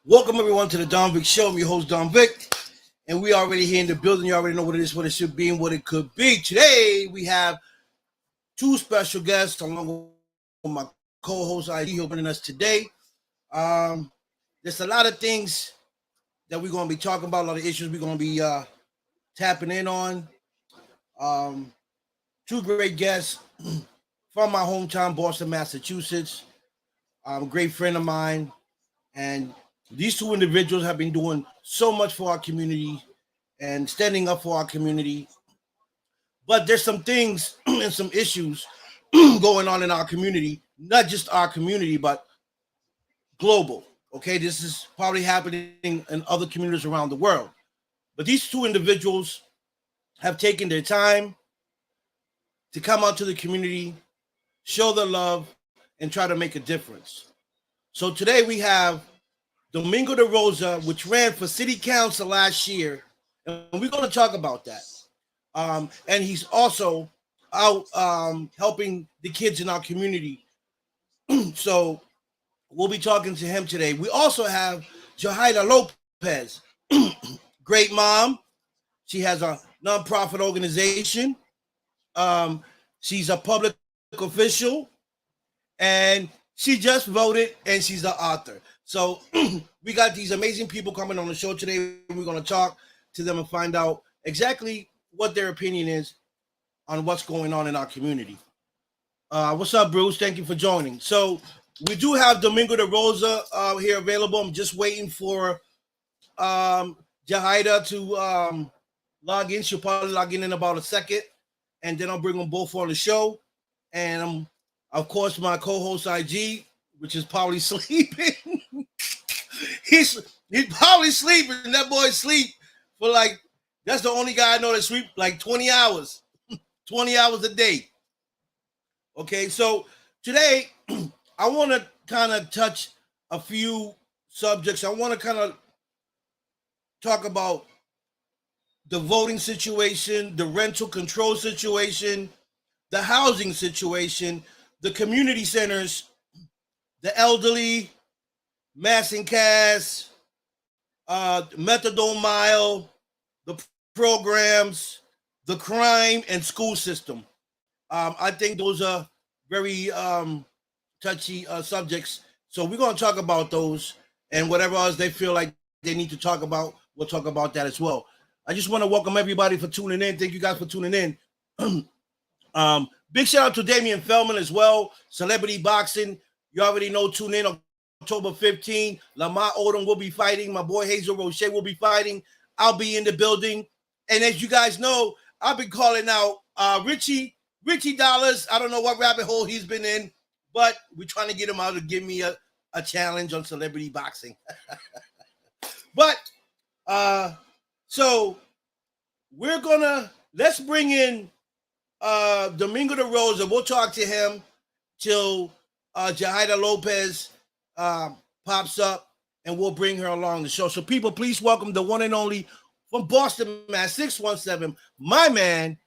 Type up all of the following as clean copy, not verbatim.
Welcome everyone to the Don Vic Show. I'm your host Don Vic, and we already here in the building. You already know what it is, what it should be, and what it could be. Today we have two special guests along with my co-host ID joining us today. There's a lot of things that we're going to be talking about, a lot of issues we're going to be tapping in on. Two great guests from my hometown, Boston, Massachusetts. A great friend of mine, and these two individuals have been doing so much for our community and standing up for our community. But there's some things and some issues going on in our community, not just our community, but global. Okay, this is probably happening in other communities around the world. But these two individuals have taken their time to come out to the community, show their love, and try to make a difference. So today we have Domingo DaROSA, which ran for city council last year, and we're going to talk about that. And he's also out helping the kids in our community. So we'll be talking to him today. We also have Yahaira Lopez, great mom. She has a nonprofit organization. She's a public official, and she just voted, and she's an author. So we got these amazing people coming on the show today. We're going to talk to them and find out exactly what their opinion is on what's going on in our community. What's up, Bruce? Thank you for joining. So we do have Domingo DaROSA here available. I'm just waiting for Yahaira to log in. She'll probably log in about a second, and then I'll bring them both on the show. And of course, my co-host IG, which is probably sleeping. He's probably sleeping. That boy sleep for that's the only guy I know that sleep like 20 hours. 20 hours a day. Okay, so today I want to kind of touch a few subjects. I want to kind of talk about the voting situation, the rental control situation, the housing situation, the community centers, the elderly, mass incasts, methadone mile, the programs, the crime, and school system. I think those are very touchy subjects. So we're going to talk about those, and whatever else they feel like they need to talk about, we'll talk about that as well. I just want to welcome everybody for tuning in. Thank you guys for tuning in. Big shout out to Damian Feldman as well. Celebrity Boxing. You already know, tune in October 15. Lamar Odom will be fighting. My boy Hazel Roche will be fighting. I'll be in the building. And as you guys know, I've been calling out Richie Dollars. I don't know what rabbit hole he's been in, but we're trying to get him out to give me a challenge on Celebrity Boxing. But so let's bring in Domingo DaROSA. We'll talk to him till Yahaira Lopez pops up, and we'll bring her along the show. So people, please welcome the one and only from Boston, Mass 617, my man,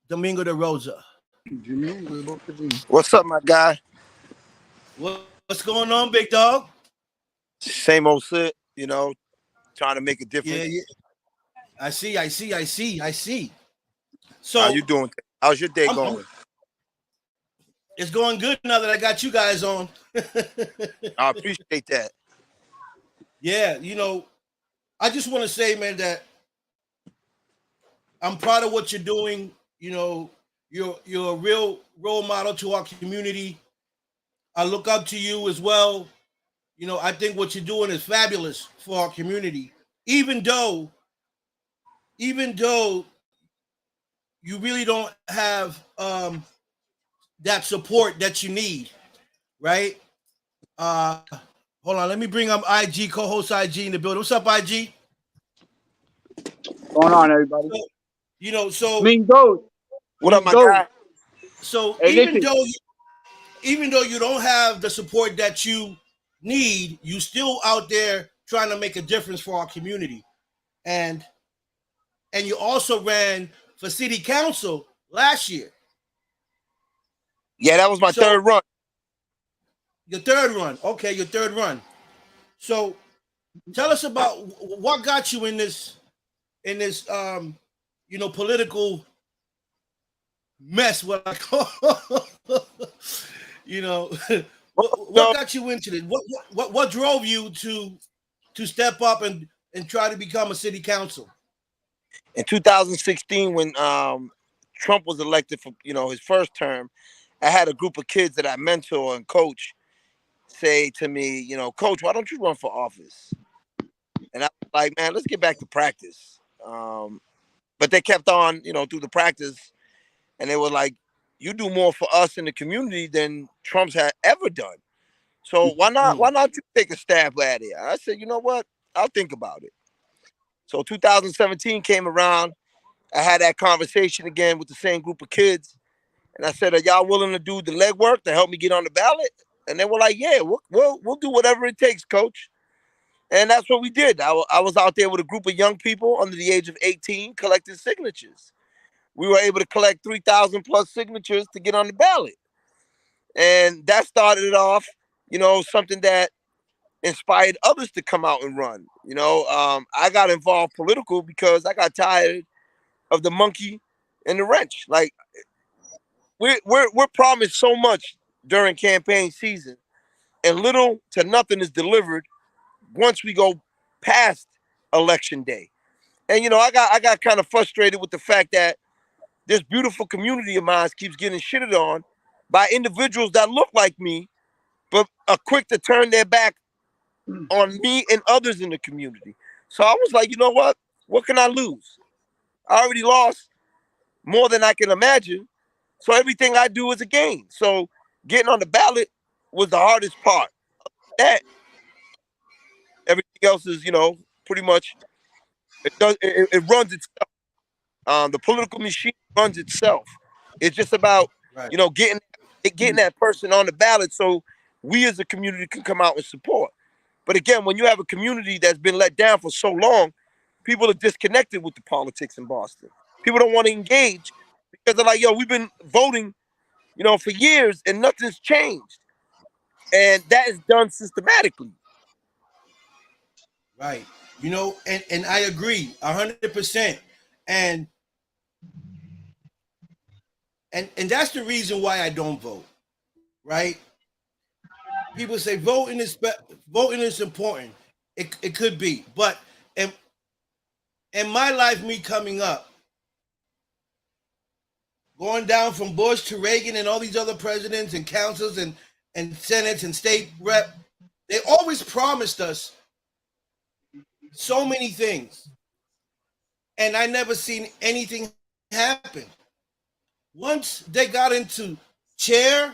Domingo DaROSA. What's up, my guy? What's going on, big dog? Same old shit, trying to make a difference. Yeah. I see. So how you doing? How's your day going? It's going good now that I got you guys on. I appreciate that. Yeah, I just want to say, man, that I'm proud of what you're doing. You're a real role model to our community. I look up to you as well. I think what you're doing is fabulous for our community. Even though you really don't have that support that you need, right? Uh, Hold on, let me bring up IG co-host IG in the building. What's up, IG? What's going on, everybody? So, so Domingo. What up, my guy? so Hey, listen. even though you don't have the support that you need, you still out there trying to make a difference for our community. And you also ran for city council last year. Yeah, that was my third run. Your third run. Okay, your third run. So tell us about what got you in this political mess, what I call what got you into this? What drove you to step up and try to become a city council? In 2016, when Trump was elected for his first term, I had a group of kids that I mentor and coach say to me, Coach, why don't you run for office? And I was like, man, let's get back to practice. But they kept on, through the practice, and they were like, you do more for us in the community than Trump's had ever done. So why not you take a stab at it? I said, you know what? I'll think about it. So 2017 came around. I had that conversation again with the same group of kids. And I said, are y'all willing to do the legwork to help me get on the ballot? And they were like, yeah, we'll do whatever it takes, Coach. And that's what we did. I was out there with a group of young people under the age of 18 collecting signatures. We were able to collect 3,000 plus signatures to get on the ballot. And that started it off, something that inspired others to come out and run. I got involved political because I got tired of the monkey and the wrench. Like we're promised so much during campaign season, and little to nothing is delivered once we go past election day. And I got kind of frustrated with the fact that this beautiful community of mine keeps getting shitted on by individuals that look like me, but are quick to turn their back on me and others in the community. So I was like, you know what? What can I lose? I already lost more than I can imagine. So everything I do is a gain. So getting on the ballot was the hardest part. That everything else is, pretty much it runs itself. The political machine runs itself. It's just about Right. getting that person on the ballot so we as a community can come out and support. But again, when you have a community that's been let down for so long, people are disconnected with the politics in Boston. People don't want to engage because they're like, yo, we've been voting, for years and nothing's changed. And that is done systematically. Right. And I agree 100%. And that's the reason why I don't vote. Right? People say voting is important. It could be, but in my life, me coming up, going down from Bush to Reagan and all these other presidents and councils and senates and state rep, they always promised us so many things, and I never seen anything happen. Once they got into chair,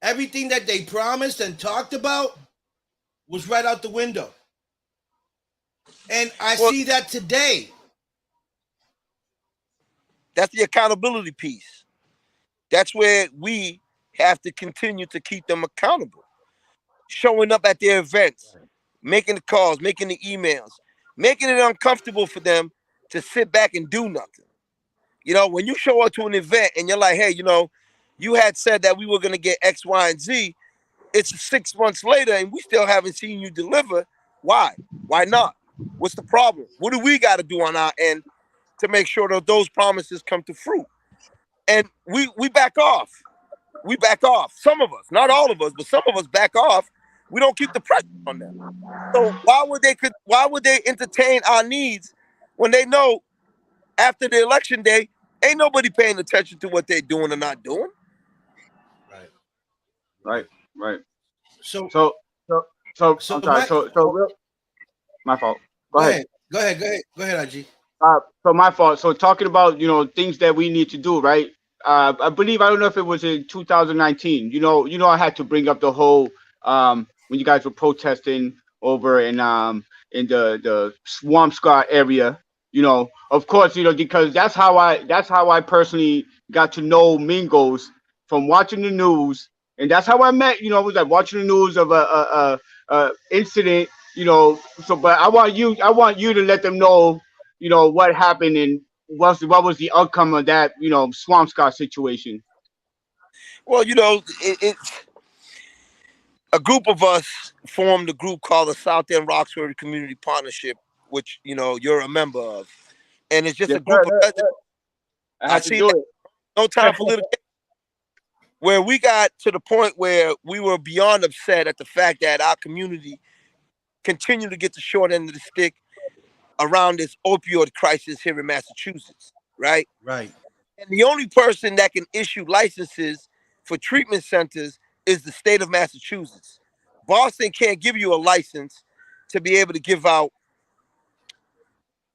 everything that they promised and talked about was right out the window. And I see that today. That's the accountability piece. That's where we have to continue to keep them accountable. Showing up at their events, making the calls, making the emails, making it uncomfortable for them to sit back and do nothing. When you show up to an event and you're like, hey, you had said that we were going to get X, Y, and Z. It's 6 months later and we still haven't seen you deliver. Why? Why not? What's the problem? What do we got to do on our end to make sure that those promises come to fruit? And we back off. We back off. Some of us, not all of us, but some of us back off. We don't keep the pressure on them. So why would they entertain our needs when they know after the election day ain't nobody paying attention to what they're doing or not doing? Right. So So So I'm sorry. My fault. Go ahead. Go ahead, IG. So my fault. So talking about things that we need to do, right? I believe I don't know if it was in 2019. I had to bring up the whole when you guys were protesting over in the Swampscott area. Of course, because that's how I personally got to know Mingos from watching the news, and that's how I met. It was like watching the news of a incident. So but I want you to let them know what happened and what was the outcome of that, Swampscott situation. Well, it's a group of us formed a group called the South End Roxbury Community Partnership, which you're a member of, and it's just Yes, a group sir. of residents. I I had to see do that. it. No time for litigation. Where we got to the point where we were beyond upset at the fact that our community continued to get the short end of the stick around this opioid crisis here in Massachusetts, right? Right. And the only person that can issue licenses for treatment centers is the state of Massachusetts. Boston can't give you a license to be able to give out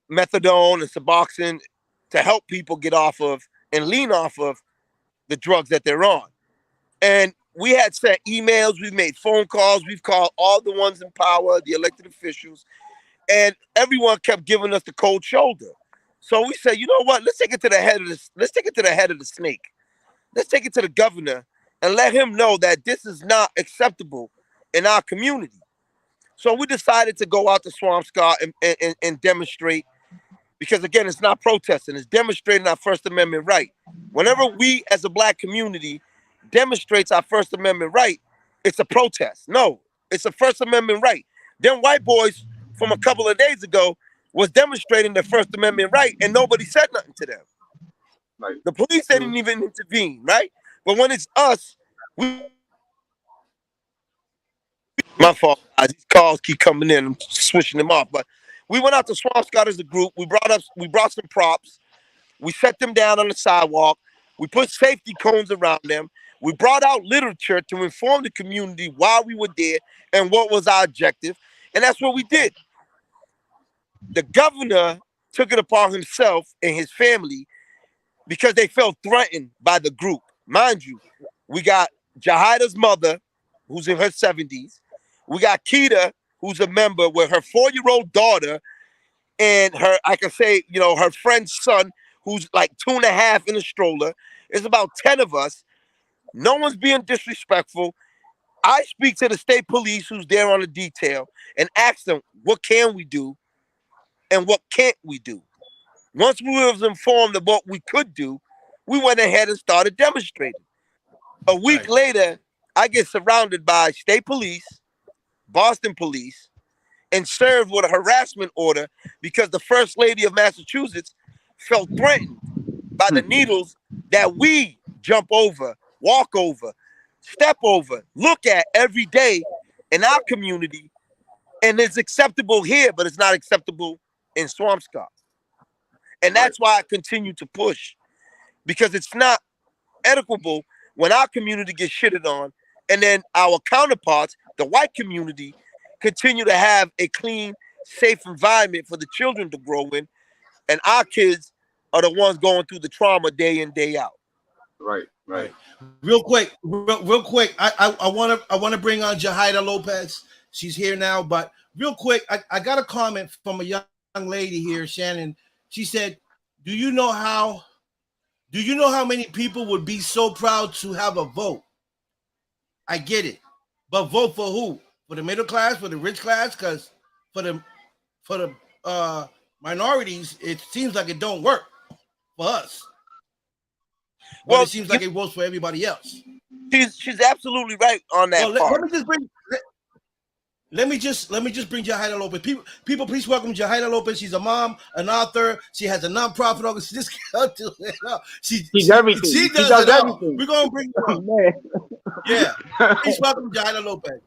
methadone and Suboxone to help people get off of and lean off of the drugs that they're on. And we had sent emails, we've made phone calls, we've called all the ones in power, the elected officials, and everyone kept giving us the cold shoulder. So we said, you know what? Let's take it to the head of this. Let's take it to the head of the snake. Let's take it to the governor and let him know that this is not acceptable in our community. So we decided to go out to Swampscott and demonstrate, because again, it's not protesting, it's demonstrating our First Amendment right. Whenever we as a black community demonstrates our First Amendment right, it's a protest. No, it's a First Amendment right. Them white boys from a couple of days ago was demonstrating their First Amendment right, and nobody said nothing to them. Right. The police didn't even intervene, right? But when it's us, my fault. These calls keep coming in. I'm switching them off. But we went out to Swampscott as a group. We brought some props. We set them down on the sidewalk. We put safety cones around them. We brought out literature to inform the community why we were there and what was our objective. And that's what we did. The governor took it upon himself and his family because they felt threatened by the group. Mind you, we got Yahaira's mother, who's in her 70s. We got Keita, who's a member with her 4-year-old daughter and her, I can say, her friend's son, who's like 2.5 in a stroller. It's about 10 of us. No one's being disrespectful. I speak to the state police who's there on the detail and ask them, what can we do and what can't we do? Once we was informed of what we could do, we went ahead and started demonstrating. A week later, I get surrounded by state police, Boston police, and served with a harassment order because the First Lady of Massachusetts felt threatened by the needles that we jump over, walk over, step over, look at every day in our community. And it's acceptable here, but it's not acceptable in Swampscott. And that's why I continue to push, because it's not equitable when our community gets shitted on and then our counterparts, the white community, continue to have a clean, safe environment for the children to grow in, and our kids are the ones going through the trauma day in, day out. Right. Real quick. I want to bring on Yahaira Lopez. She's here now, but real quick, I got a comment from a young lady here, Shannon. She said, "Do you know how many people would be so proud to have a vote? I get it, but vote for who? For the middle class, for the rich class? Because for the minorities, it seems like it don't work for us. But it seems like it works for everybody else." She's absolutely right on that part. Let me just bring Yahaira Lopez. People, please welcome Yahaira Lopez. She's a mom, an author. She has a nonprofit organization. She's everything. She does it all. We're gonna bring her on. Man. Yeah. Please welcome Yahaira Lopez.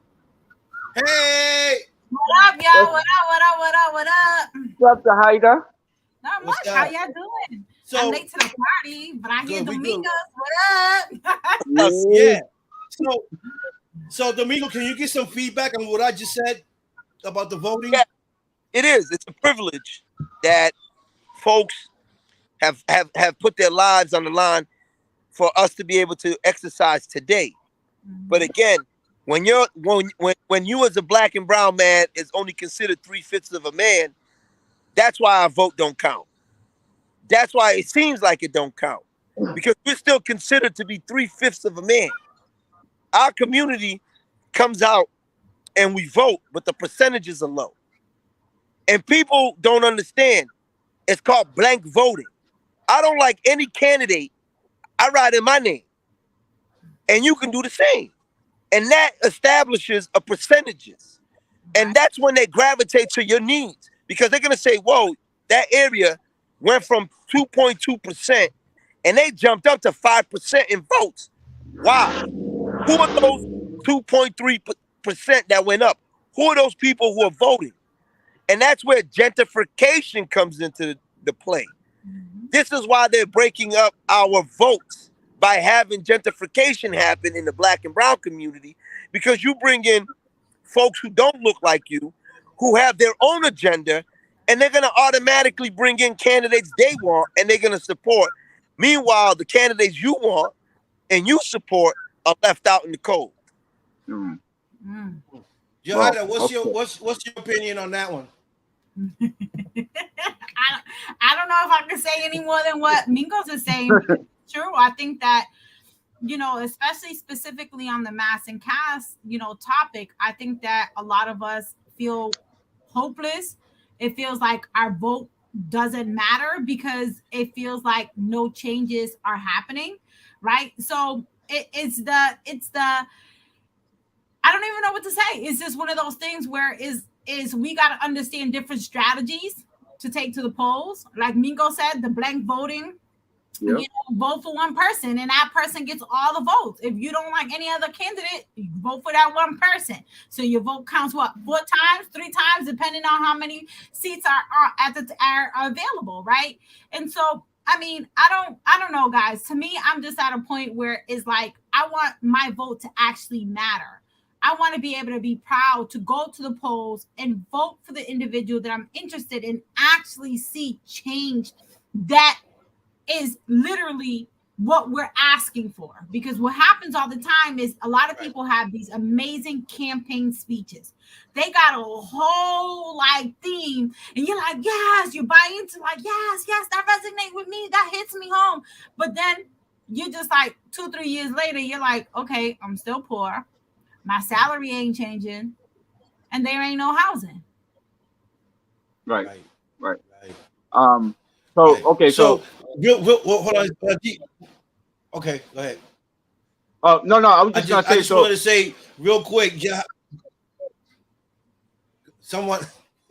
Hey. What up, y'all? What up? What's up, Yahaira? Not much. How y'all doing? I'm late to the party, but I hear Domingos. What up? Yeah. So So, Domingo, can you get some feedback on what I just said about the voting? Yeah, it is. It's a privilege that folks have put their lives on the line for us to be able to exercise today. But again, when you as a black and brown man is only considered 3/5 of a man, that's why our vote don't count. That's why it seems like it don't count, because we're still considered to be 3/5 of a man. Our community comes out and we vote, but the percentages are low. And people don't understand. It's called blank voting. I don't like any candidate. I write in my name. And you can do the same. And that establishes a percentages. And that's when they gravitate to your needs, because they're going to say, whoa, that area went from 2.2% and they jumped up to 5% in votes. Wow. Who are those 2.3% that went up? Who are those people who are voting? And that's where gentrification comes into the play. This is why they're breaking up our votes by having gentrification happen in the black and brown community, because you bring in folks who don't look like you, who have their own agenda, and they're going to automatically bring in candidates they want and they're going to support. Meanwhile, the candidates you want and you support are left out in the cold. Yahaira, what's your opinion on that one? I don't know if I can say any more than what Mingos is saying. True. I think that, especially specifically on the mass and cast, topic, I think that a lot of us feel hopeless. It feels like our vote doesn't matter because it feels like no changes are happening, right? So it's the I don't even know what to say. It's just one of those things where is we got to understand different strategies to take to the polls. Like Mingo said, the blank voting, vote for one person and that person gets all the votes. If you don't like any other candidate, you vote for that one person. So your vote counts 4 times, 3 times, depending on how many seats are available, right? And so, I mean, I don't know, guys. To me, I'm just at a point where it's like, I want my vote to actually matter. I want to be able to be proud to go to the polls and vote for the individual that I'm interested in, actually see change that is literally what we're asking for. Because what happens all the time is a lot of people have these amazing campaign speeches. They got a whole theme and you're like, yes, you buy into yes, that resonates with me. That hits me home. But then you're just like 2-3 years later, you're like, okay, I'm still poor. My salary ain't changing, and there ain't no housing. Right. Okay. So hold on. Okay, go ahead. No. I was just gonna say. I just wanted to say real quick. Someone,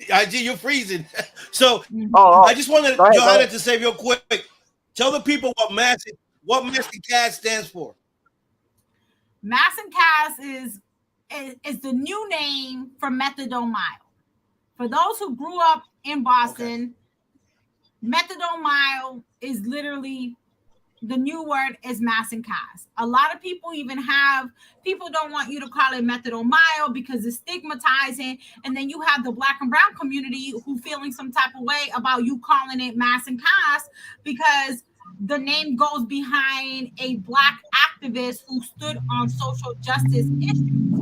IG, you're freezing. So I just wanted Johanna to say real quick. Tell the people what mass and cast stands for. Mass and cast is the new name for methadone mile. For those who grew up in Boston, methadone mile is literally the new word is mass and cast. A lot of people people don't want you to call it methadone mile because it's stigmatizing. And then you have the black and brown community who feeling some type of way about you calling it mass and cast because the name goes behind a black activist who stood on social justice issues.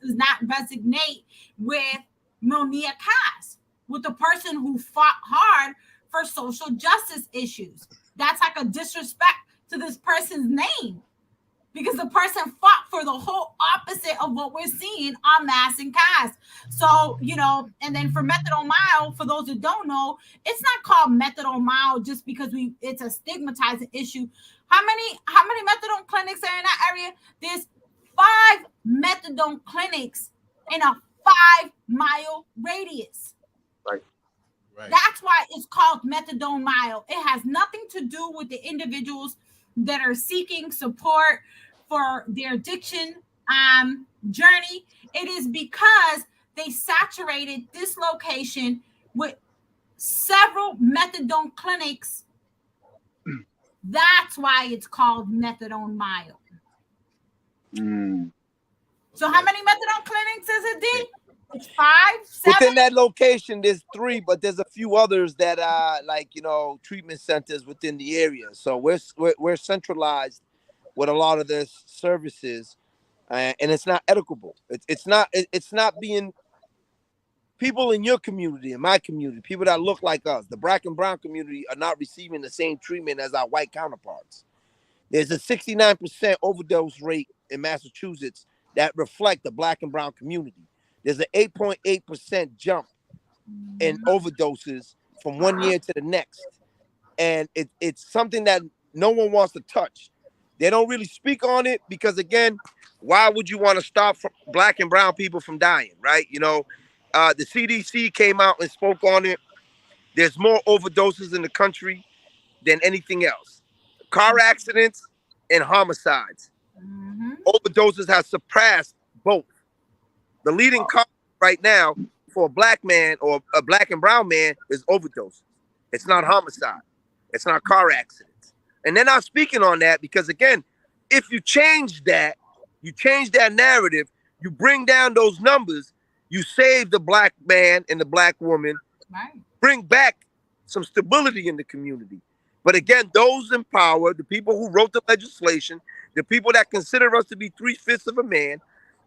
Does not resonate with Monia Cass, with the person who fought hard for social justice issues. That's like a disrespect to this person's name because the person fought for the whole opposite of what we're seeing on mass and cast. So, and then for methadone mile, for those who don't know, it's not called methadone mile just because it's a stigmatizing issue. How many methadone clinics are in that area? There's 5 methadone clinics in a 5-mile radius. Right. That's why it's called methadone mile. It has nothing to do with the individuals that are seeking support for their addiction journey. It is because they saturated this location with several methadone clinics. That's why it's called methadone mile. So how many methadone clinics is it, D? It's 5, 7? Within that location, there's 3, but there's a few others that are like, treatment centers within the area. So we're centralized with a lot of this services, and it's not equitable. It's not being people in your community, in my community, people that look like us, the black and brown community are not receiving the same treatment as our white counterparts. There's a 69% overdose rate in Massachusetts that reflect the black and brown community. There's an 8.8% jump in overdoses from one year to the next. And it's something that no one wants to touch. They don't really speak on it because, again, why would you want to stop black and brown people from dying, right? The CDC came out and spoke on it. There's more overdoses in the country than anything else. Car accidents and homicides. Overdoses have surpassed both. The leading cause right now for a black man or a black and brown man is overdoses. It's not homicide. It's not car accidents. And they're not speaking on that because, again, if you change that narrative, you bring down those numbers, you save the black man and the black woman, bring back some stability in the community. But again, those in power, the people who wrote the legislation, the people that consider us to be 3/5 of a man,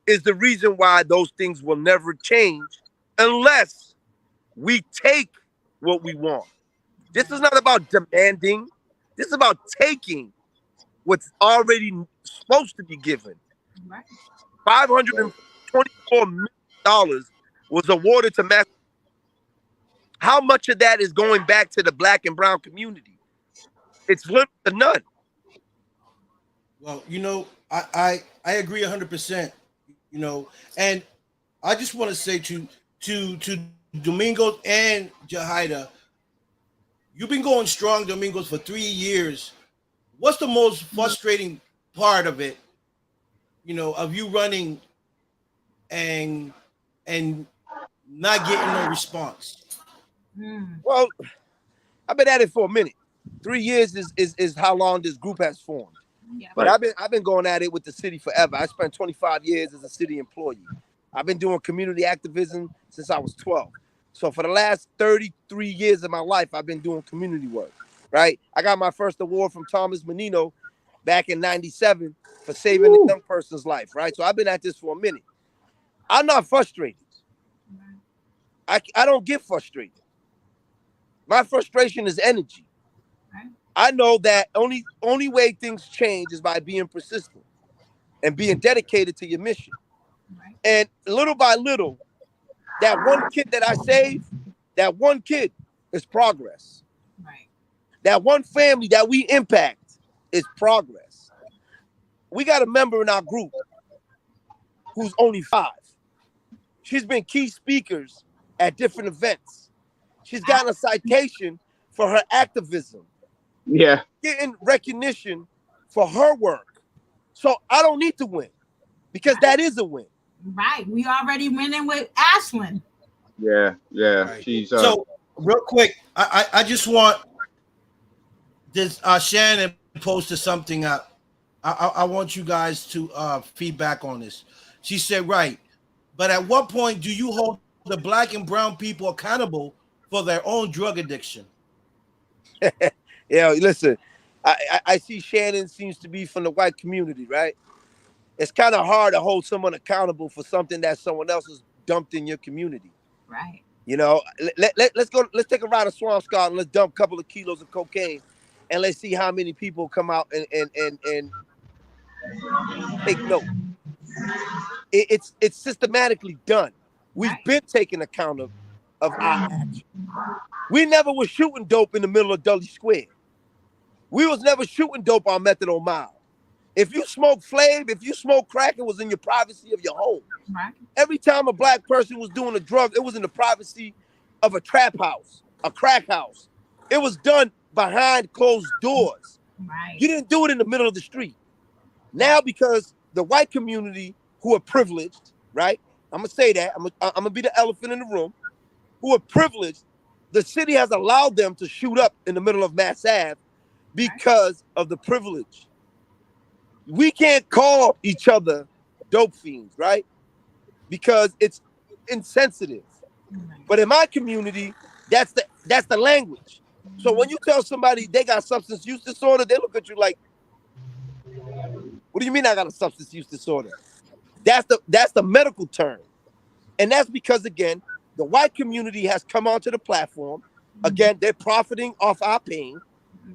is the reason why those things will never change unless we take what we want. This is not about demanding. This is about taking what's already supposed to be given. $524 million was awarded to Mass. How much of that is going back to the black and brown community? It's little to none. Well, I agree 100%. And I just want to say to Domingo and Yahaira, you've been going strong, Domingos, for 3 years. What's the most frustrating part of it? Of you running and not getting no response. Well, I've been at it for a minute. 3 years is how long this group has formed. Yeah. But I've been going at it with the city forever. I spent 25 years as a city employee. I've been doing community activism since I was 12. So for the last 33 years of my life, I've been doing community work, right? I got my first award from Thomas Menino back in 97 for saving a young person's life, right? So I've been at this for a minute. I'm not frustrated. I don't get frustrated. My frustration is energy. I know that only way things change is by being persistent and being dedicated to your mission. And little by little, that one kid that I save, that one kid is progress. That one family that we impact is progress. We got a member in our group who's only 5. She's been key speakers at different events. She's gotten a citation for her activism. Yeah. Getting recognition for her work. So I don't need to win because that is a win. Right. We already winning with Ashlyn. Yeah. Right. She's so real quick, I just want this Shannon posted something up. I want you guys to feedback on this. She said, right, but at what point do you hold the black and brown people accountable for their own drug addiction? Yeah, listen, I see Shannon seems to be from the white community, right? It's kind of hard to hold someone accountable for something that someone else has dumped in your community. Right. Let's go. Let's take a ride of Swampscott and let's dump a couple of kilos of cocaine, and let's see how many people come out and take note. It's systematically done. We've been taking account of our action. We never was shooting dope in the middle of Dully Square. We was never shooting dope on Methadone Mile. If you smoke Flav, if you smoke crack, it was in your privacy of your home. Right. Every time a black person was doing a drug, it was in the privacy of a trap house, a crack house. It was done behind closed doors. Right. You didn't do it in the middle of the street. Now, because the white community who are privileged, right? I'm gonna say that. I'm gonna be the elephant in the room. Who are privileged, the city has allowed them to shoot up in the middle of Mass Ave because of the privilege. we can't call each other dope fiends, right? Because it's insensitive. But in my community, that's the language. So when you tell somebody they got substance use disorder, they look at you like, what do you mean I got a substance use disorder? That's the medical term. And that's because, again, the white community has come onto the platform. Again, they're profiting off our pain.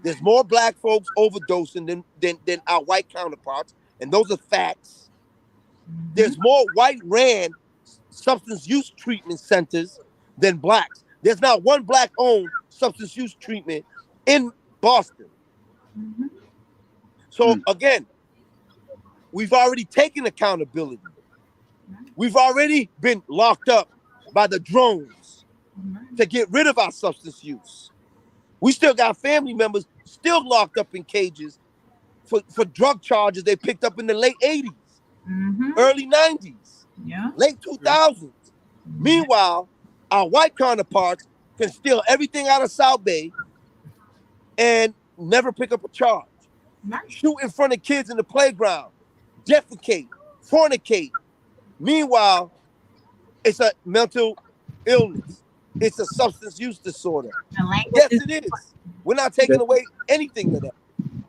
There's more black folks overdosing than our white counterparts, and those are facts. There's more white-ran substance use treatment centers than blacks. There's not one black-owned substance use treatment in Boston. So, again, we've already taken accountability. We've already been locked up by the drones to get rid of our substance use. We still got family members still locked up in cages for drug charges they picked up in the late 80s, early 90s, late 2000s. Meanwhile, our white counterparts can steal everything out of South Bay and never pick up a charge. Shoot in front of kids in the playground, defecate, fornicate. Meanwhile, it's a mental illness. It's a substance use disorder. Yes, it is. We're not taking away anything of that.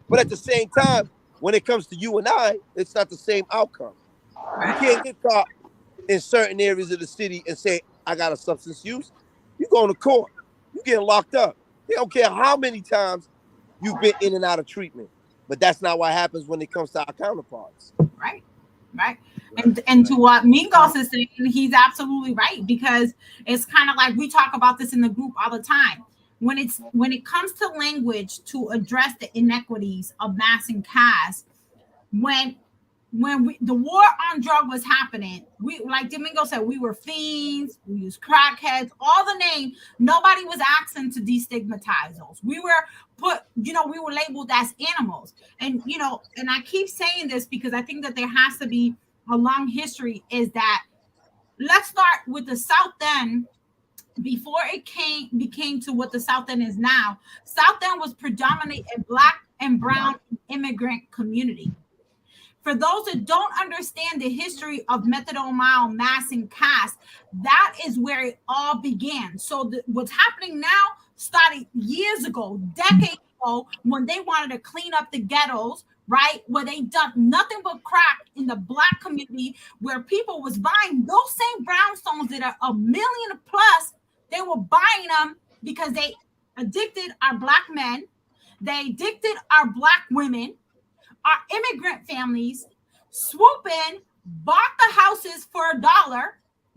But at the same time, when it comes to you and I, it's not the same outcome. You can't get caught in certain areas of the city and say, I got a substance use. You're going to court. You're getting locked up. They don't care how many times you've been in and out of treatment. But that's not what happens when it comes to our counterparts. Right. And to what Mingos is saying, he's absolutely right, because it's kind of like we talk about this in the group all the time. When it comes to language to address the inequities of mass and caste, when the war on drug was happening, we, like Domingo said, we were fiends, we used crackheads, all the name. Nobody was asking to destigmatize those. We were we were labeled as animals. And, and I keep saying this because I think that there has to be a long history, is that let's start with the South End. Before it became to what the South End is now, South End was predominantly a black and brown immigrant community. For those that don't understand the history of methadone mile, mass, and caste, that is where it all began. So what's happening now started years ago, decades ago, when they wanted to clean up the ghettos, right? Where they dumped nothing but crack in the black community, where people was buying those same brownstones that are $1 million plus. They were buying them because they addicted our black men. They addicted our black women. Our immigrant families swoop in, bought the houses for $1,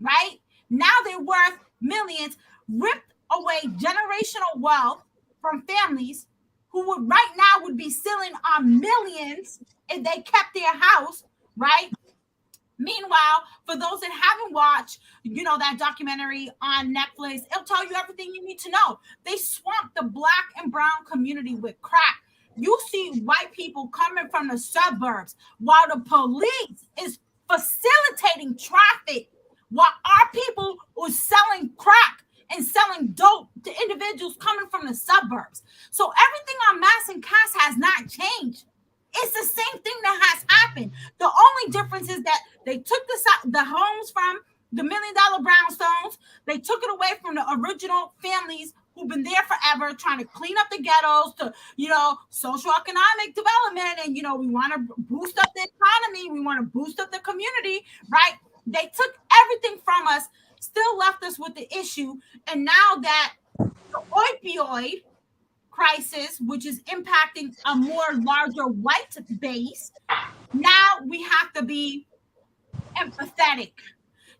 right? Now they're worth millions, ripped away generational wealth from families who would be selling on millions if they kept their house, right? Meanwhile, for those that haven't watched, that documentary on Netflix, it'll tell you everything you need to know. They swamped the black and brown community with crack. You see white people coming from the suburbs while the police is facilitating traffic, while our people are selling crack and selling dope to individuals coming from the suburbs. So everything on mass and caste has not changed. It's the same thing that has happened. The only difference is that they took the homes from the $1 million brownstones. They took it away from the original families who've been there forever, trying to clean up the ghettos to, socioeconomic development. And, we want to boost up the economy. We want to boost up the community, right? They took everything from us, still left us with the issue. And now that the opioid crisis, which is impacting a more larger white base, now we have to be empathetic.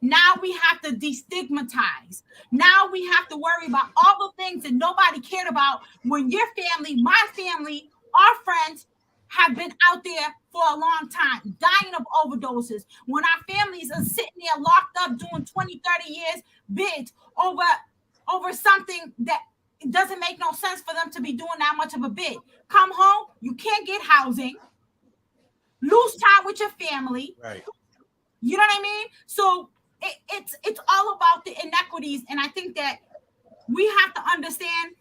Now we have to destigmatize. Now we have to worry about all the things that nobody cared about when your family, my family, our friends have been out there for a long time, dying of overdoses. When our families are sitting there locked up doing 20, 30 years bids over something that it doesn't make no sense for them to be doing that much of a bid. Come home, you can't get housing, lose time with your family. Right. You know what I mean? So it's all about the inequities. And I think that we have to understand,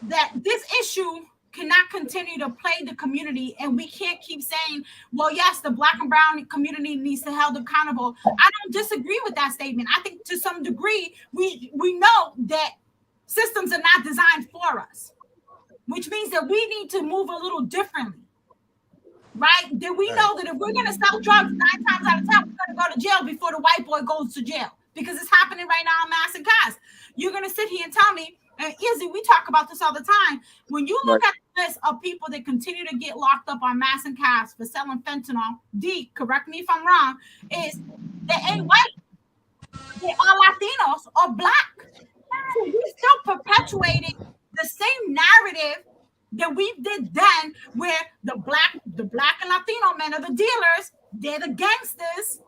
that this issue cannot continue to play the community, and we can't keep saying, well, yes, the Black and brown community needs to be held accountable. I don't disagree with that statement. I think to some degree we know that systems are not designed for us, which means that we need to move a little differently. Right? That we know that if we're going to sell drugs 9 times out of 10, we're going to go to jail before the white boy goes to jail, because it's happening right now in Mass and Cass. You're going to sit here and tell me, and Izzy, we talk about this all the time. When you look at the list of people that continue to get locked up on Mass and Cass for selling fentanyl, D, correct me if I'm wrong, is they ain't white. They are Latinos or Black. So we're still perpetuating the same narrative that we did then, where the black and Latino men are the dealers, they're the gangsters.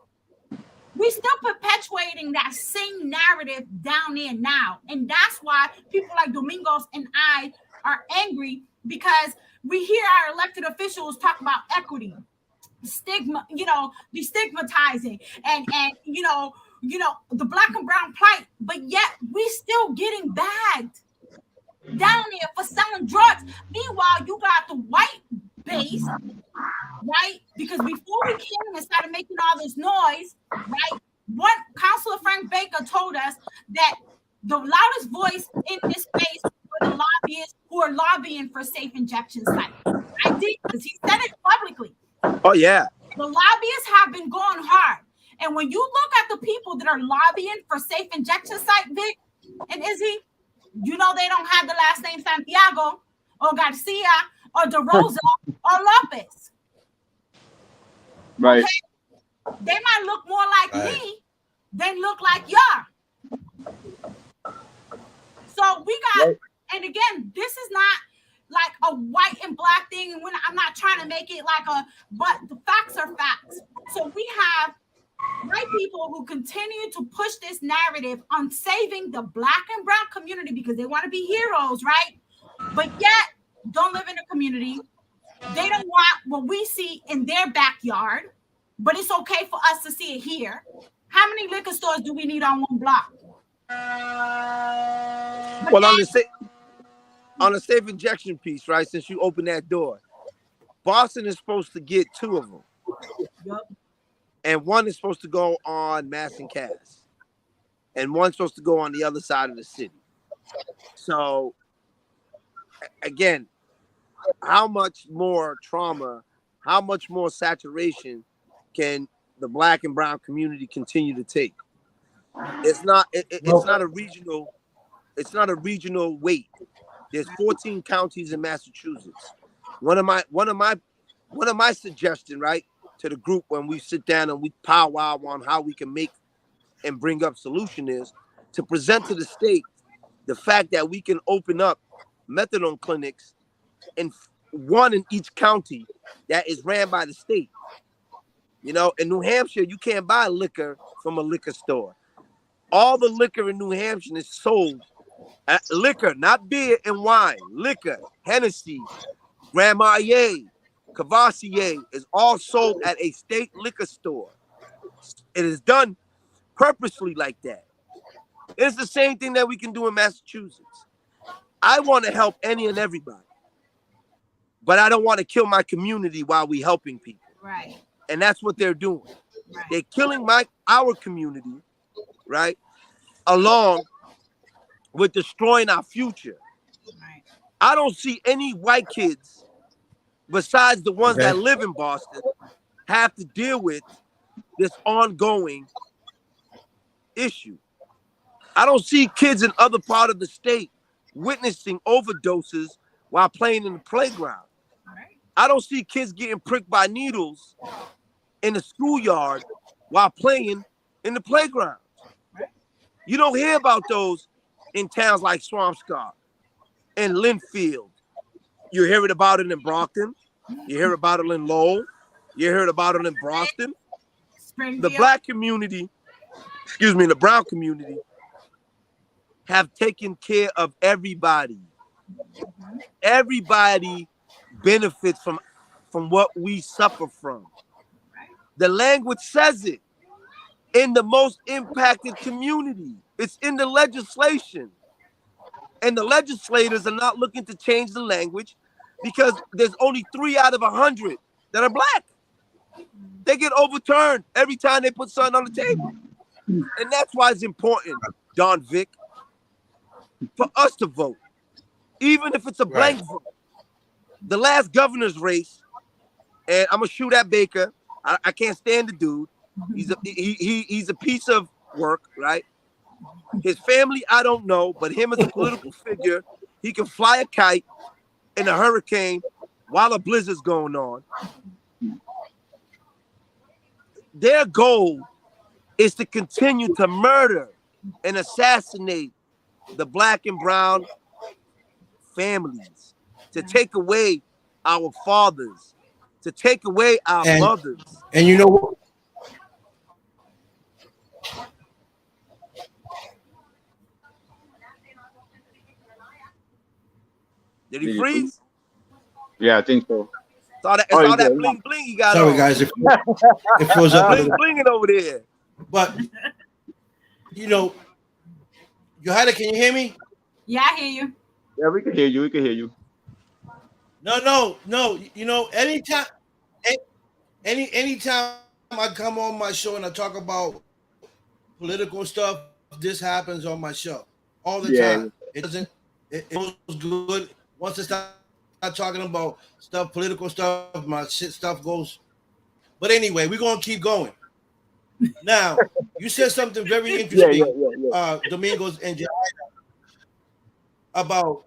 We're still perpetuating that same narrative down there now. And that's why people like Domingos and I are angry, because we hear our elected officials talk about equity, stigma, destigmatizing, and the Black and brown plight, but yet we still getting bagged down there for selling drugs. Meanwhile, you got the white base, right? Because before we came and started making all this noise, right? One Councilor Frank Baker told us that the loudest voice in this space were the lobbyists who are lobbying for safe injection sites. I did, because he said it publicly. Oh yeah. The lobbyists have been going hard. And when you look at the people that are lobbying for safe injection site, Vic and Izzy, they don't have the last name Santiago or Garcia or DaROSA or Lopez. Right. Okay? They might look more like me than look like y'all. So we got, and again, this is not like a white and black thing. And I'm not trying to make it but the facts are facts. So we have white people who continue to push this narrative on saving the Black and brown community because they want to be heroes, right? But yet don't live in the community. They don't want what we see in their backyard, but it's okay for us to see it here. How many liquor stores do we need on one block? Well, on the safe injection piece, right? Since you opened that door, Boston is supposed to get 2 of them. Yep. And 1 is supposed to go on Mass and Cass. And 1's supposed to go on the other side of the city. So, again, how much more trauma, how much more saturation can the Black and brown community continue to take? It's not a regional weight. There's 14 counties in Massachusetts. One of my suggestions, right, to the group when we sit down and we powwow on how we can make and bring up solution is to present to the state the fact that we can open up methadone clinics in 1 in each county that is ran by the state. In New Hampshire, you can't buy liquor from a liquor store. All the liquor in New Hampshire is sold liquor, not beer and wine. Liquor, Hennessy, Grand Marnier, Cavassier is all sold at a state liquor store. It is done purposely like that. It's the same thing that we can do in Massachusetts. I want to help any and everybody, but I don't want to kill my community while we helping people. Right. And that's what they're doing. Right. They're killing our community, right, along with destroying our future. Right. I don't see any white kids besides the ones that live in Boston have to deal with this ongoing issue. I don't see kids in other part of the state witnessing overdoses while playing in the playground. Right. I don't see kids getting pricked by needles in the schoolyard while playing in the playground. Right. You don't hear about those in towns like Swampscott and Linfield. You hear about it in Brockton. You hear about it in Lowell. You heard about it in Boston. The Black community, the brown community, have taken care of everybody. Everybody benefits from what we suffer from. The language says it. In the most impacted community. It's in the legislation. And the legislators are not looking to change the language. because there's only 3 out of 100 that are black. They get overturned every time they put something on the table. And that's why it's important, Don Vic, for us to vote, even if it's a blank vote. The last governor's race, and I'm gonna shoot at Baker. I can't stand the dude. He's a piece of work, right? His family, I don't know, but him as a political figure, he can fly a kite in a hurricane while a blizzard's going on. Their goal is to continue to murder and assassinate the black and brown families, to take away our fathers, to take away our mothers. And you know what? Did he freeze? Yeah, I think so. Saw that bling bling he got Sorry, on. guys. It froze up. Bling blinging over there. But, you know, Yahaira, can you hear me? Yeah, I hear you. Yeah, we can hear you. We can hear you. No. You know, anytime I come on my show and I talk about political stuff, this happens on my show all the time. It doesn't. It goes good. Once I start talking about stuff, political stuff, my shit stuff goes. But anyway, we're gonna keep going. Now, you said something very interesting, Domingos and Yahaira, about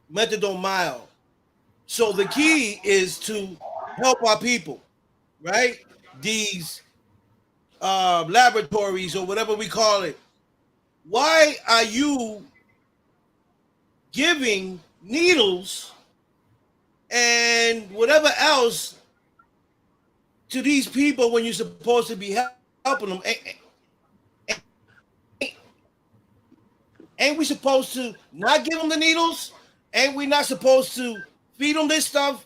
methadone mild. So the key is to help our people, right? These laboratories or whatever we call it. Why are you giving needles and whatever else to these people when you're supposed to be helping them? Ain't we supposed to not give them the needles? Ain't we not supposed to feed them this stuff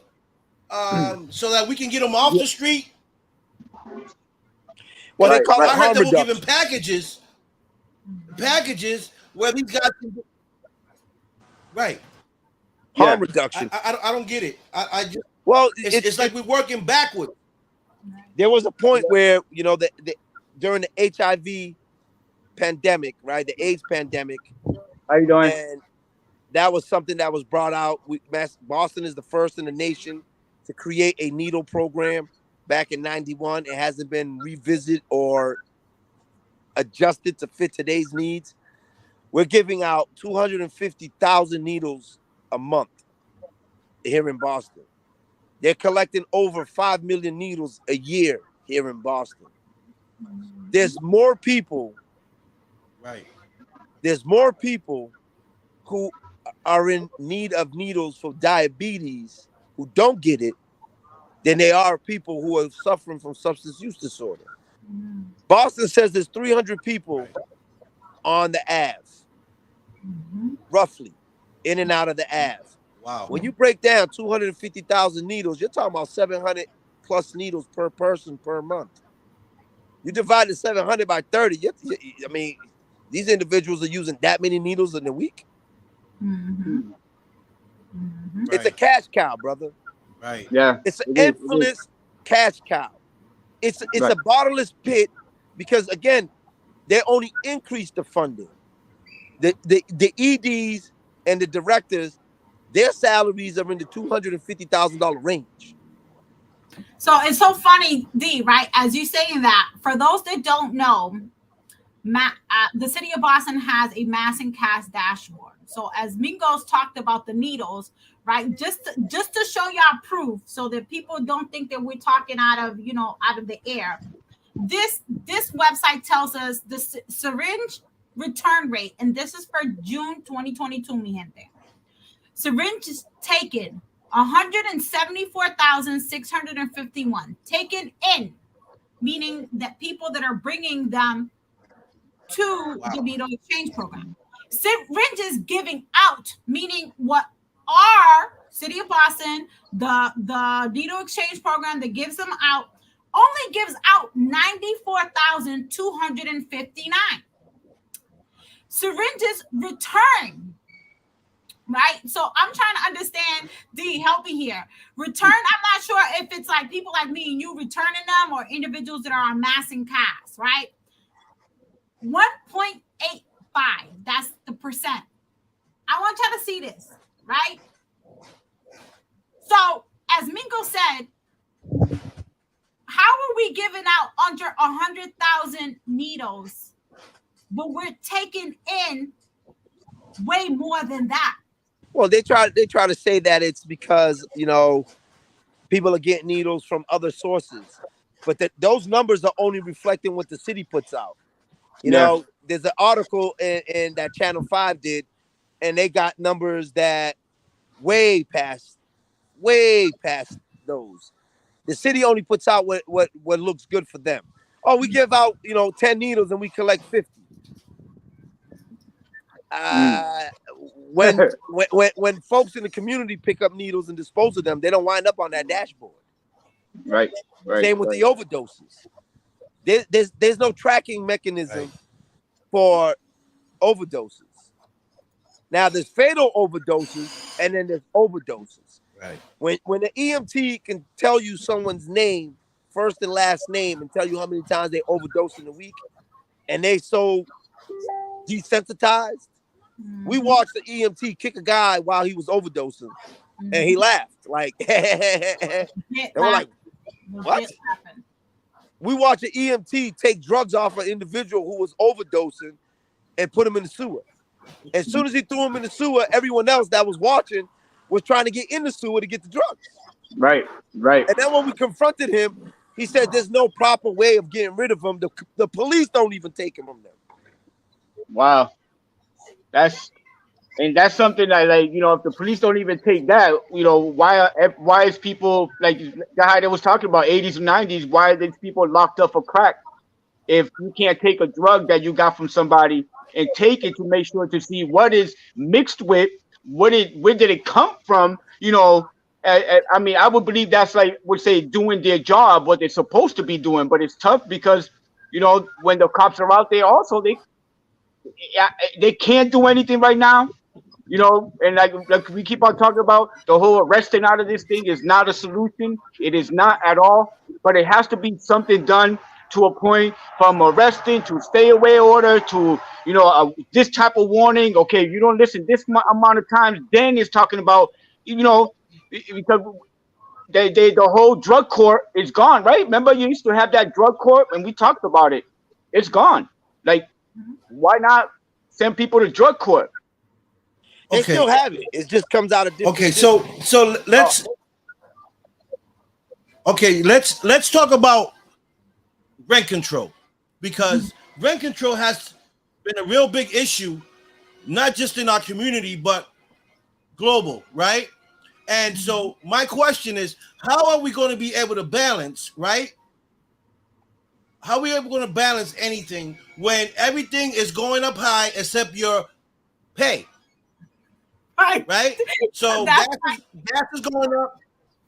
so that we can get them off the street? Well, they call it I heard harm they were giving reduction. packages where these guys can, right. Harm reduction. I don't get it. I just, well, it's like we're working backwards. There was a point where, you know, during the HIV pandemic, right, the AIDS pandemic. How you doing? And that was something that was brought out. Boston is the first in the nation to create a needle program back in '91. It hasn't been revisited or adjusted to fit today's needs. We're giving out 250,000 needles a month here in Boston. They're collecting over 5 million needles a year here in Boston. There's more people. Right. There's more people who are in need of needles for diabetes who don't get it than they are people who are suffering from substance use disorder. Boston says there's 300 people on the Ave, roughly, in and out of the Ave. Wow. When you break down 250,000 needles, you're talking about 700 plus needles per person per month. You divide the 700 by 30. I mean, these individuals are using that many needles in a week. It's a cash cow, brother. Right. Yeah. It's an infamous cash cow. It's a bottomless pit because, again, they only increase the funding. The EDs and the directors, their salaries are in the $250,000 range. So it's so funny, D, right? As you saying that, for those that don't know, the city of Boston has a mass and cash dashboard. So as Mingos talked about the needles, right? Just to show y'all proof, so that people don't think that we're talking out of the air. This website tells us the syringe return rate, and this is for June 2022, mi gente. Syringes taken 174,651 taken in, meaning that people that are bringing them to the needle exchange program. Syringes giving out, meaning what our city of Boston, the needle exchange program that gives them out, only gives out 94,259. Syringes return right? So I'm trying to understand. D, help me here. Return. I'm not sure if it's like people like me and you returning them or individuals that are amassing cash, right? 1.85. That's the percent. I want y'all to see this, right? So, as Mingo said, how are we giving out under 100,000 needles, but we're taking in way more than that? Well, they try to say that it's because, you know, people are getting needles from other sources, but those numbers are only reflecting what the city puts out. You know, there's an article in that Channel 5 did, and they got numbers that way past those. The city only puts out what looks good for them. Oh, we give out, you know, 10 needles and we collect 50. When folks in the community pick up needles and dispose of them, they don't wind up on that dashboard. Right. Same with the overdoses. There's no tracking mechanism for overdoses. Now there's fatal overdoses and then there's overdoses. Right. When the EMT can tell you someone's name, first and last name, and tell you how many times they overdose in a week, and they so desensitized. We watched the EMT kick a guy while he was overdosing, and he laughed. Like, and we're like, what? We watched an EMT take drugs off an individual who was overdosing and put him in the sewer. As soon as he threw him in the sewer, everyone else that was watching was trying to get in the sewer to get the drugs. Right. And then when we confronted him, he said there's no proper way of getting rid of him. The police don't even take him from them. Wow. That's something that, like, you know, if the police don't even take that, you know, why is people like Yahaira was talking about 80s and 90s? Why are these people locked up for crack? If you can't take a drug that you got from somebody and take it to make sure to see what is mixed with, where did it come from? You know, I mean, I would believe that's like, would say, doing their job, what they're supposed to be doing, but it's tough because, you know, when the cops are out there, also they can't do anything right now. You know, and like we keep on talking about, the whole arresting out of this thing is not a solution. It is not at all. But it has to be something done to a point, from arresting to stay away order to, you know, this type of warning. Okay, you don't listen this amount of times. Dan is talking about, you know, because the whole drug court is gone, right? Remember, you used to have that drug court, and we talked about it. It's gone. Like, why not send people to drug court? They still have it. It just comes out of different. Okay, so let's let's talk about rent control, because rent control has been a real big issue, not just in our community but global, right? And so my question is, how are we going to be able to balance, right? How are we ever going to balance anything when everything is going up high except your pay? Right? So gas is going up,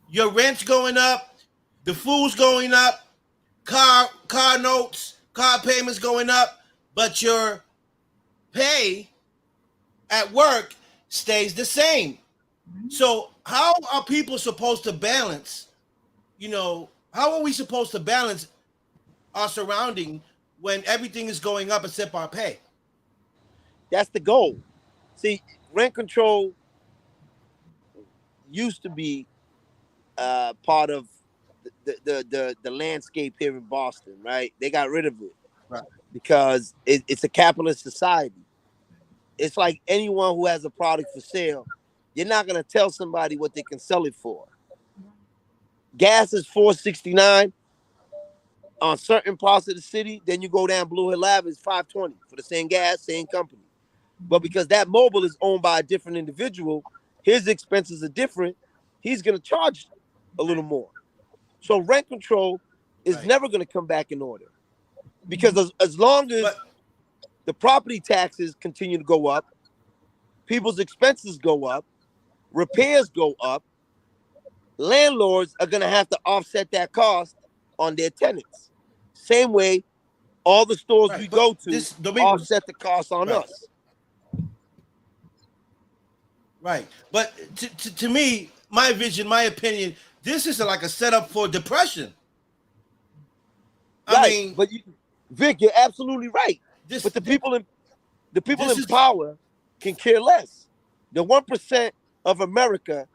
your rent's going up, the food's going up, car notes, car payments going up, but your pay at work stays the same. So how are people supposed to balance, you know, how are we supposed to balance our surrounding when everything is going up except our pay? That's the goal. See, rent control used to be part of the landscape here in Boston, right? They got rid of it, right? Because it's a capitalist society. It's like anyone who has a product for sale, you're not gonna tell somebody what they can sell it for. Gas is $4.69 on certain parts of the city. Then you go down Blue Hill Ave, it's $5.20 for the same gas, same company. But because that mobile is owned by a different individual, his expenses are different. He's going to charge a little more. So rent control is never going to come back in order, because as long as the property taxes continue to go up, people's expenses go up, repairs go up, landlords are going to have to offset that cost on their tenants. Same way all the stores we go to offset the cost on us. Right. But to me, my vision, my opinion, this is like a setup for depression. I Right, mean, but Vic, you're absolutely right. this But the this, people this in is power can care less. The 1% of America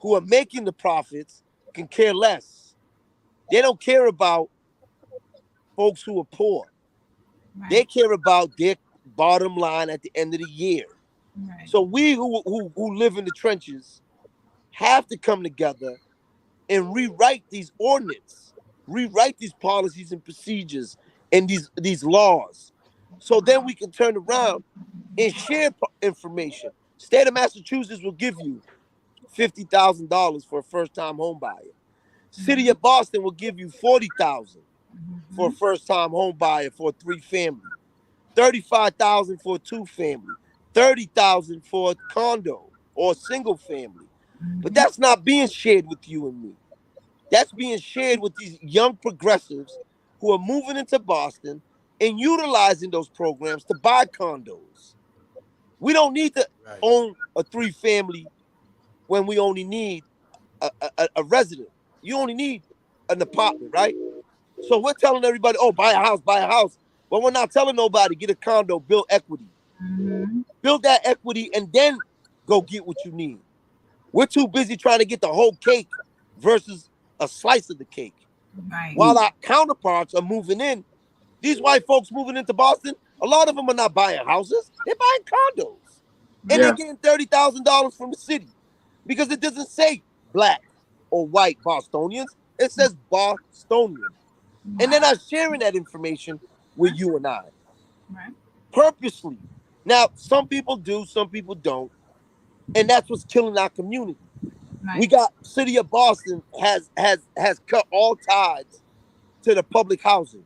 who are making the profits can care less. They don't care about folks who are poor. They Right. care about their bottom line at the end of the year. Right. So we who live in the trenches have to come together and rewrite these ordinances, rewrite these policies and procedures and these laws. So then we can turn around and share information. State of Massachusetts will give you $50,000 for a first-time home buyer. City of Boston will give you $40,000 for a first-time home buyer for a 3-family, $35,000 for a 2-family, $30,000 for a condo or a single family. But that's not being shared with you and me. That's being shared with these young progressives who are moving into Boston and utilizing those programs to buy condos. We don't need to right. own a 3-family when we only need a resident. You only need an apartment, right? So we're telling everybody, oh, buy a house, buy a house. But we're not telling nobody, get a condo, build equity. Build that equity and then go get what you need. We're too busy trying to get the whole cake versus a slice of the cake. Right. While our counterparts are moving in, these white folks moving into Boston, a lot of them are not buying houses, they're buying condos. And they're getting $30,000 from the city because it doesn't say black or white Bostonians, it says Bostonian. And they're not sharing that information with you and I. Right. Purposely. Now, some people do, some people don't. And that's what's killing our community. Right. We got City of Boston has cut all ties to the public housing.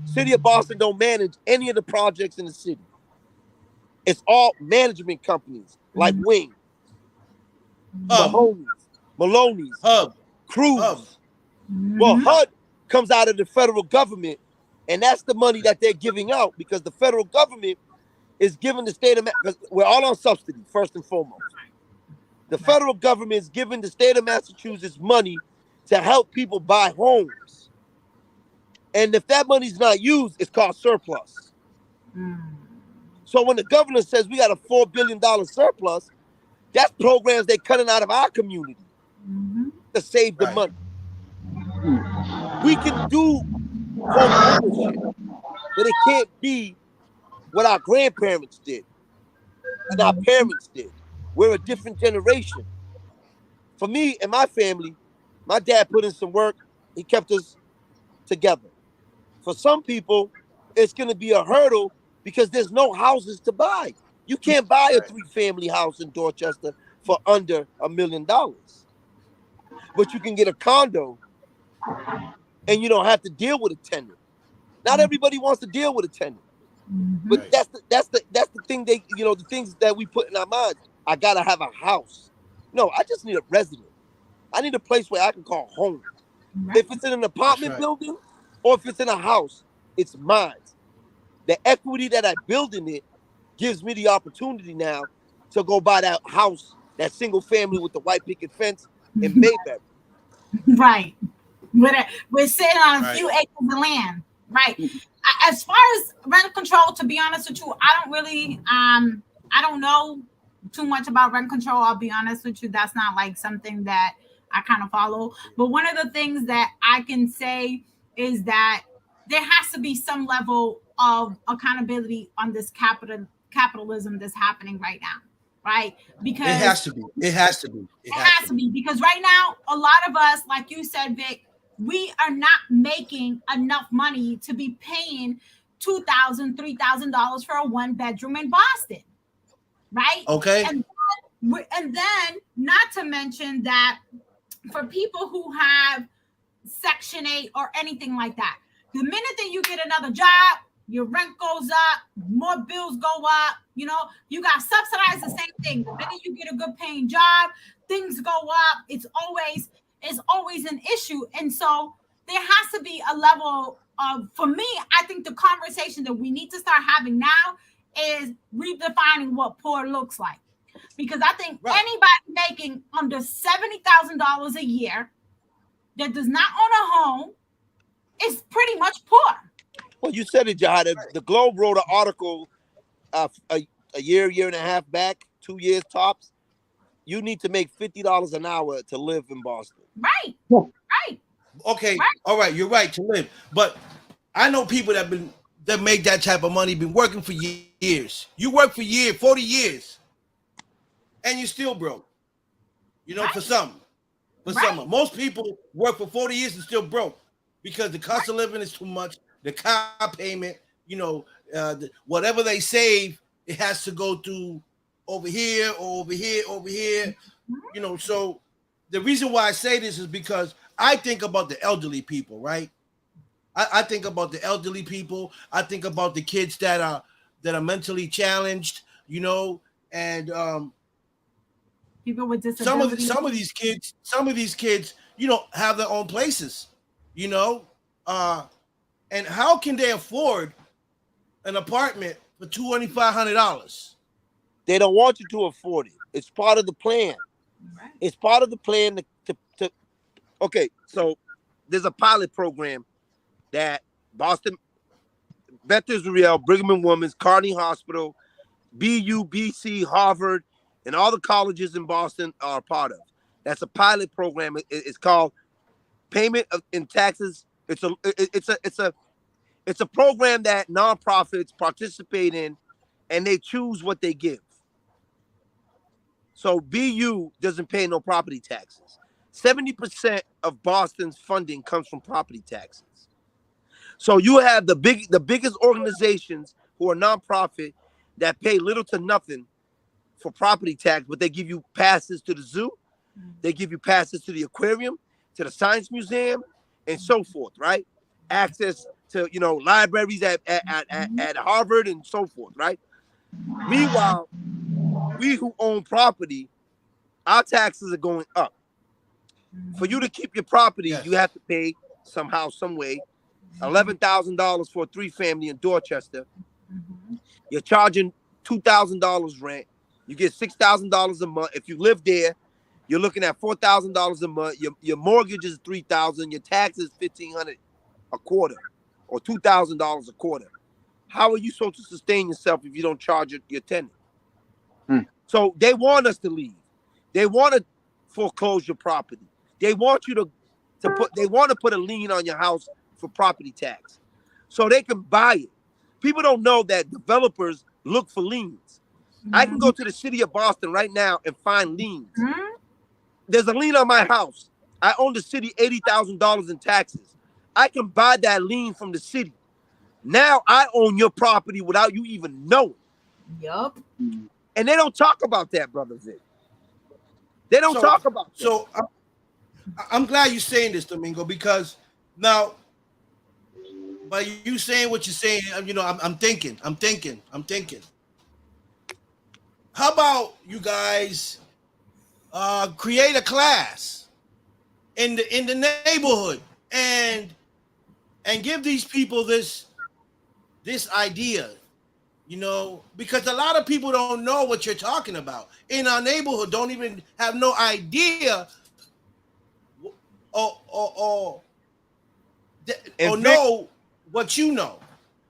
City of Boston don't manage any of the projects in the city. It's all management companies like Wing, Maloney's, Hub. Cruz. Well, HUD comes out of the federal government, and that's the money that they're giving out because the federal government is giving the state of because we're all on subsidy, first and foremost. The federal government is giving the state of Massachusetts money to help people buy homes. And if that money's not used, it's called surplus. So when the governor says we got a $4 billion surplus, that's programs they're cutting out of our community to save the money. We can do home ownership, but it can't be what our grandparents did and our parents did. We're a different generation. For me and my family, my dad put in some work. He kept us together. For some people, it's going to be a hurdle because there's no houses to buy. You can't buy a 3-family house in Dorchester for under $1 million. But you can get a condo and you don't have to deal with a tenant. Not everybody wants to deal with a tenant. But that's the thing the things that we put in our minds. I gotta have a house. No, I just need a resident. I need a place where I can call home. If it's in an apartment building or if it's in a house, it's mine. The equity that I build in it gives me the opportunity now to go buy that house, that single family with the white picket fence in Mayberry. Right. We're sitting on a few acres of land. Right. As far as rent control, to be honest with you, I don't really I don't know too much about rent control. I'll be honest with you. That's not like something that I kind of follow. But one of the things that I can say is that there has to be some level of accountability on this capitalism that's happening right now. Right. Because it has to be. It has to be. It has to be because right now, a lot of us, like you said, Vic, we are not making enough money to be paying $2,000, $3,000 for a 1-bedroom in Boston, right? Okay. And then, not to mention that for people who have Section 8 or anything like that, the minute that you get another job, your rent goes up, more bills go up. You know, you got subsidized the same thing. The minute you get a good paying job, things go up. It's always an issue. And so there has to be a level of, for me, I think the conversation that we need to start having now is redefining what poor looks like. Because I think Right. anybody making under $70,000 a year that does not own a home is pretty much poor. Well, you said it, Yahaira. The Globe wrote an article a year and a half back, 2 years tops. You need to make $50 an hour to live in Boston. Right. Right. Okay, Right. all right, you're right to live, but I know people that make that type of money, been working for years. You work for 40 years, and you're still broke. You know, Right. for some. Most people work for 40 years and still broke because the cost of living is too much. The car payment, you know, whatever they save, it has to go through over here or over here, over here. You know, so the reason why I say this is because I think about the elderly people, right? I think about the elderly people. I think about the kids that are mentally challenged, you know, and people with disabilities. some of these kids, you know, have their own places, you know, and how can they afford an apartment for $2,500? They don't want you to afford it. It's part of the plan. Right. It's part of the plan to okay, so there's a pilot program that Boston, Beth Israel, Brigham and Women's, Carney Hospital, BU, BC, Harvard, and all the colleges in Boston are part of. That's a pilot program. It's called Payment in Taxes. It's a program that nonprofits participate in, and they choose what they give. So BU doesn't pay no property taxes. 70% of Boston's funding comes from property taxes. So you have the biggest organizations who are nonprofit that pay little to nothing for property tax, but they give you passes to the zoo, they give you passes to the aquarium, to the science museum, and so forth, right? Access to, you know, libraries at Harvard and so forth, right? Meanwhile, we who own property, our taxes are going up. For you to keep your property, Yes. you have to pay somehow, some way, $11,000 for a 3-family in Dorchester. You're charging $2,000 rent. You get $6,000 a month. If you live there, you're looking at $4,000 a month. Your mortgage is $3,000. Your tax is $1,500 a quarter, or $2,000 a quarter. How are you supposed to sustain yourself if you don't charge your tenant? So they want us to leave. They want to foreclose your property. They want you to put a lien on your house for property tax, so they can buy it. People don't know that developers look for liens. I can go to the city of Boston right now and find liens. There's a lien on my house. I owe the city $80,000 in taxes. I can buy that lien from the city. Now I own your property without you even knowing. Yup. And they don't talk about that, brother Vic. They don't talk about that. So I'm glad you're saying this, Domingo, because now by you saying what you're saying, you know, I'm thinking. How about you guys create a class in the neighborhood and give these people this idea, you know, because a lot of people don't know what you're talking about in our neighborhood, don't even have no idea or know what you know.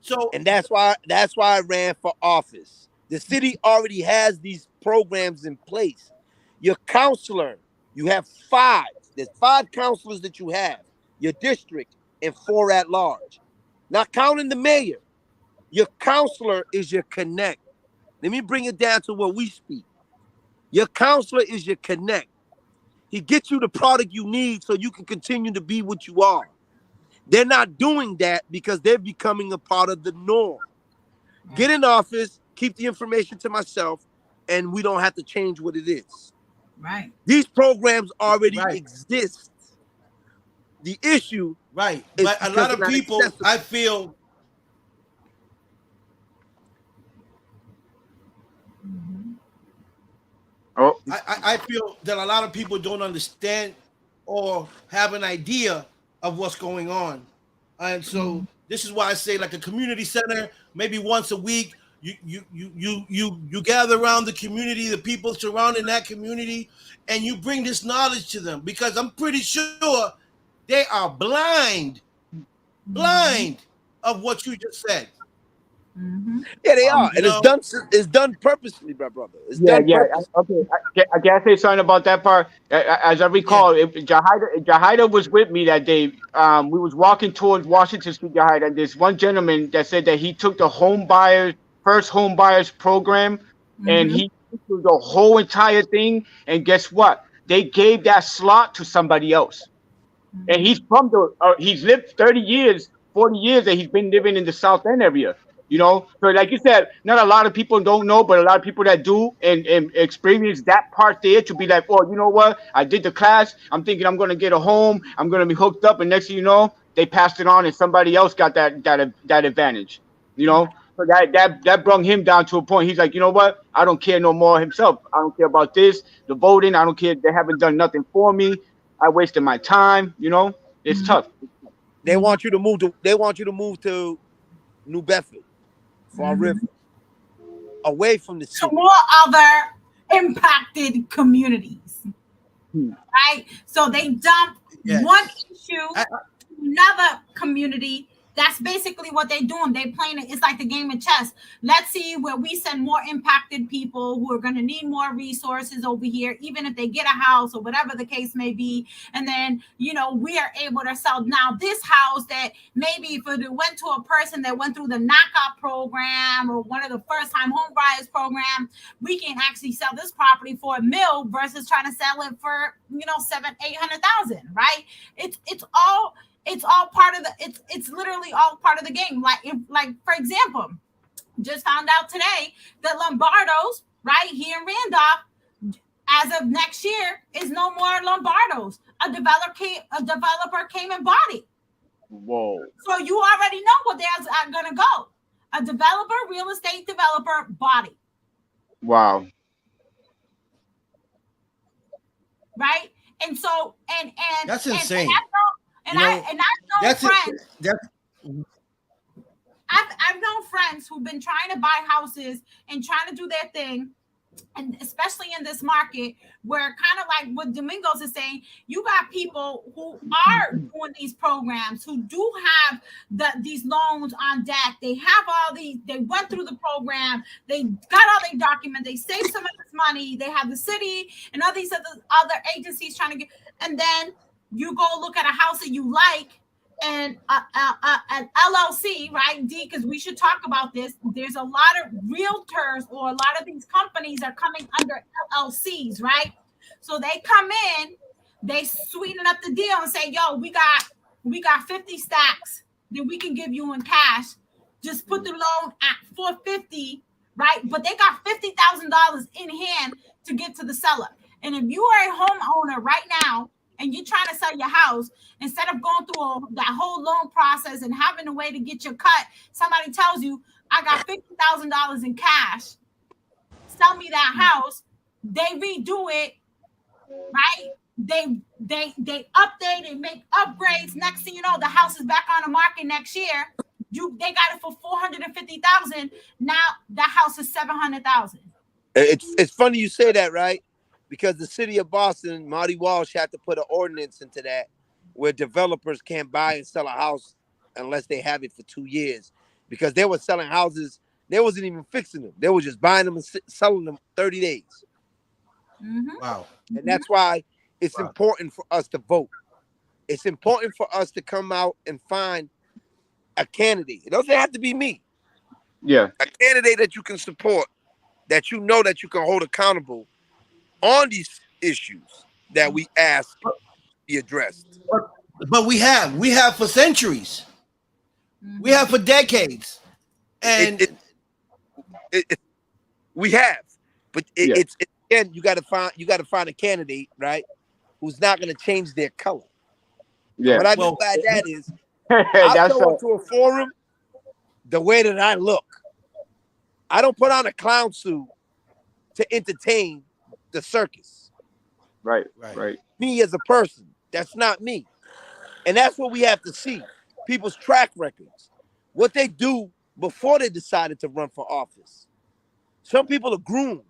So, and that's why I ran for office. The city already has these programs in place. Your counselor, you have 5. There's 5 counselors that you have. Your district and 4 at large. Not counting the mayor. Your counselor is your connect. Let me bring it down to where we speak. Your counselor is your connect. He gets you the product you need so you can continue to be what you are. They're not doing that because they're becoming a part of the norm. Get in office, keep the information to myself, and we don't have to change what it is. Right. These programs already exist. The issue, right, is but a lot of people, accessible. I feel, I feel that a lot of people don't understand or have an idea of what's going on. And so this is why I say, like, a community center, maybe once a week, You gather around the community, the people surrounding that community, and you bring this knowledge to them, because I'm pretty sure they are blind of what you just said. Yeah, they are, You and know, it's done purposely, my brother. It's Yeah, done yeah. purposely. Okay, can I say something about that part? As I yeah, recall, Yahaira was with me that day. We was walking towards Washington Street, Yahaira, and there's one gentleman that said that he took the first home buyers program, and he took the whole entire thing. And guess what? They gave that slot to somebody else. And he's from he's lived 30 years, 40 years that he's been living in the South End area. So like you said, not a lot of people don't know, but a lot of people that do and experience that part there to be like, oh, you know what? I did the class. I'm thinking I'm gonna get a home. I'm gonna be hooked up, and next thing you know, they passed it on, and somebody else got that advantage. So that brought him down to a point. He's like, you know what? I don't care no more himself. I don't care about this, the voting. I don't care. They haven't done nothing for me. I wasted my time. It's tough. They want you to move to. They want you to move to New Bedford, Fall River, away from the To city. more other impacted communities, right? So they dump one issue to another community. That's basically what they're doing. They playing it. It's like the game of chess. Let's see where we send more impacted people who are going to need more resources over here, even if they get a house or whatever the case may be. And then, we are able to sell now this house that maybe if it went to a person that went through the knockout program or one of the first time home buyers program, we can actually sell this property for $1 million versus trying to sell it for, 700,000-800,000, right? It's all part of it's literally all part of the game. Like for example, just found out today that Lombardo's right here in Randolph, as of next year, is no more Lombardo's. A developer came and bought it. Whoa. So you already know what they're gonna go. A developer, real estate developer, bought it. Wow. Right? And so and that's insane. I've known friends who've been trying to buy houses and trying to do their thing, and especially in this market where kind of like what Domingos is saying, you got people who are doing these programs, who do have these loans on deck. They have all these, they went through the program, they got all their documents, they saved some of this money, they have the city and all these other agencies trying to get, and then you go look at a house that you like and an LLC, right, D, because we should talk about this. There's a lot of realtors or a lot of these companies are coming under LLCs, right? So they come in, they sweeten up the deal and say, yo, we got 50 stacks that we can give you in cash. Just put the loan at $450, right? But they got $50,000 in hand to get to the seller. And if you are a homeowner right now, and you're trying to sell your house, instead of going through that whole loan process and having a way to get your cut, somebody tells you, I got $50,000 in cash, sell me that house. They redo it, right? They update, they make upgrades. Next thing you know, the house is back on the market next year. They got it for $450,000. Now that house is $700,000. It's funny you say that, right? Because the city of Boston, Marty Walsh had to put an ordinance into that where developers can't buy and sell a house unless they have it for 2 years, because they were selling houses. They wasn't even fixing them. They were just buying them and selling them 30 days. Wow. And that's why it's important for us to vote. It's important for us to come out and find a candidate. It doesn't have to be me. Yeah. A candidate that you can support, that you know that you can hold accountable on these issues that we ask be addressed. But we have for centuries. We have for decades. And we have, but it's again, you got to find a candidate, right, who's not going to change their color. Yeah. What I mean by that is, I show up to a forum the way that I look. I don't put on a clown suit to entertain the circus. Right. Me as a person, that's not me. And that's what we have to see. People's track records. What they do before they decided to run for office. Some people are groomed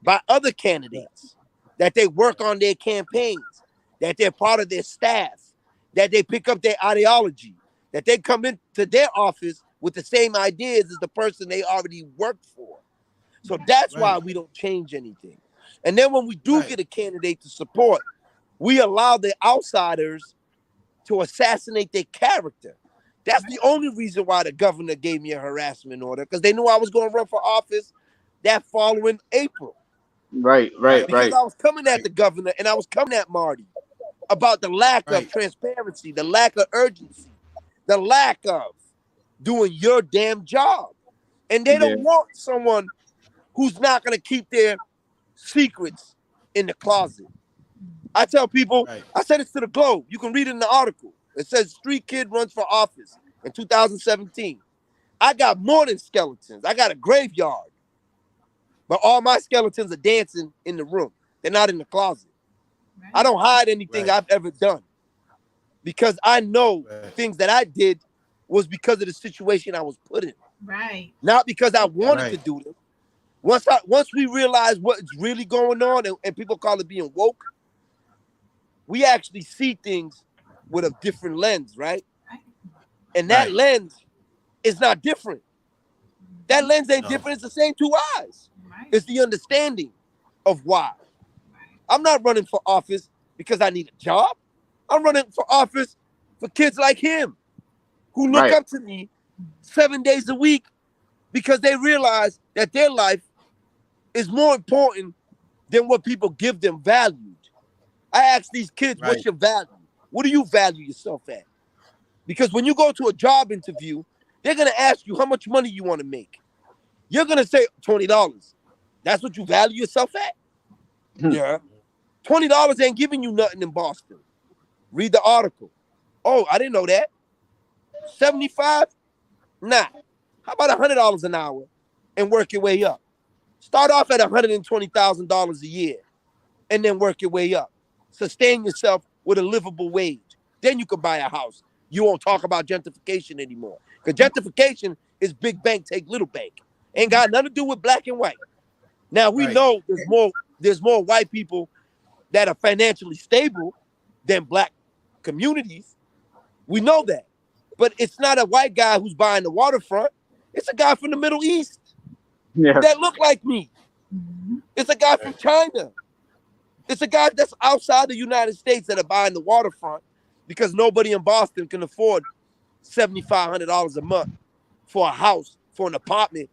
by other candidates, that they work on their campaigns, that they're part of their staff, that they pick up their ideology, that they come into their office with the same ideas as the person they already worked for. So that's why we don't change anything. And then when we do get a candidate to support, we allow the outsiders to assassinate their character. That's the only reason why the governor gave me a harassment order, because they knew I was going to run for office that following April. Right. Because I was coming at the governor and I was coming at Marty about the lack of transparency, the lack of urgency, the lack of doing your damn job. And they don't want someone who's not going to keep their secrets in the closet. I tell people, I said it to the Globe. You can read it in the article. It says street kid runs for office in 2017. I got more than skeletons. I got a graveyard. But all my skeletons are dancing in the room. They're not in the closet. I don't hide anything I've ever done, because I know things that I did was because of the situation I was put in. Not because I wanted to do them. Once we realize what's really going on, and people call it being woke, we actually see things with a different lens, right? And that lens is not different. That lens ain't different. It's the same two eyes. It's the understanding of why. I'm not running for office because I need a job. I'm running for office for kids like him who look up to me 7 days a week because they realize that their life is more important than what people give them valued. I ask these kids, what's your value? What do you value yourself at? Because when you go to a job interview, they're going to ask you how much money you want to make. You're going to say $20. That's what you value yourself at? Yeah. $20 ain't giving you nothing in Boston. Read the article. Oh, I didn't know that. 75? Nah. How about $100 an hour and work your way up? Start off at $120,000 a year and then work your way up. Sustain yourself with a livable wage. Then you can buy a house. You won't talk about gentrification anymore. Because gentrification is big bank take little bank. Ain't got nothing to do with black and white. Now we know there's more white people that are financially stable than black communities. We know that. But it's not a white guy who's buying the waterfront. It's a guy from the Middle East that look like me. It's a guy from China. It's a guy that's outside the United States that are buying the waterfront because nobody in Boston can afford $7,500 a month for a house, for an apartment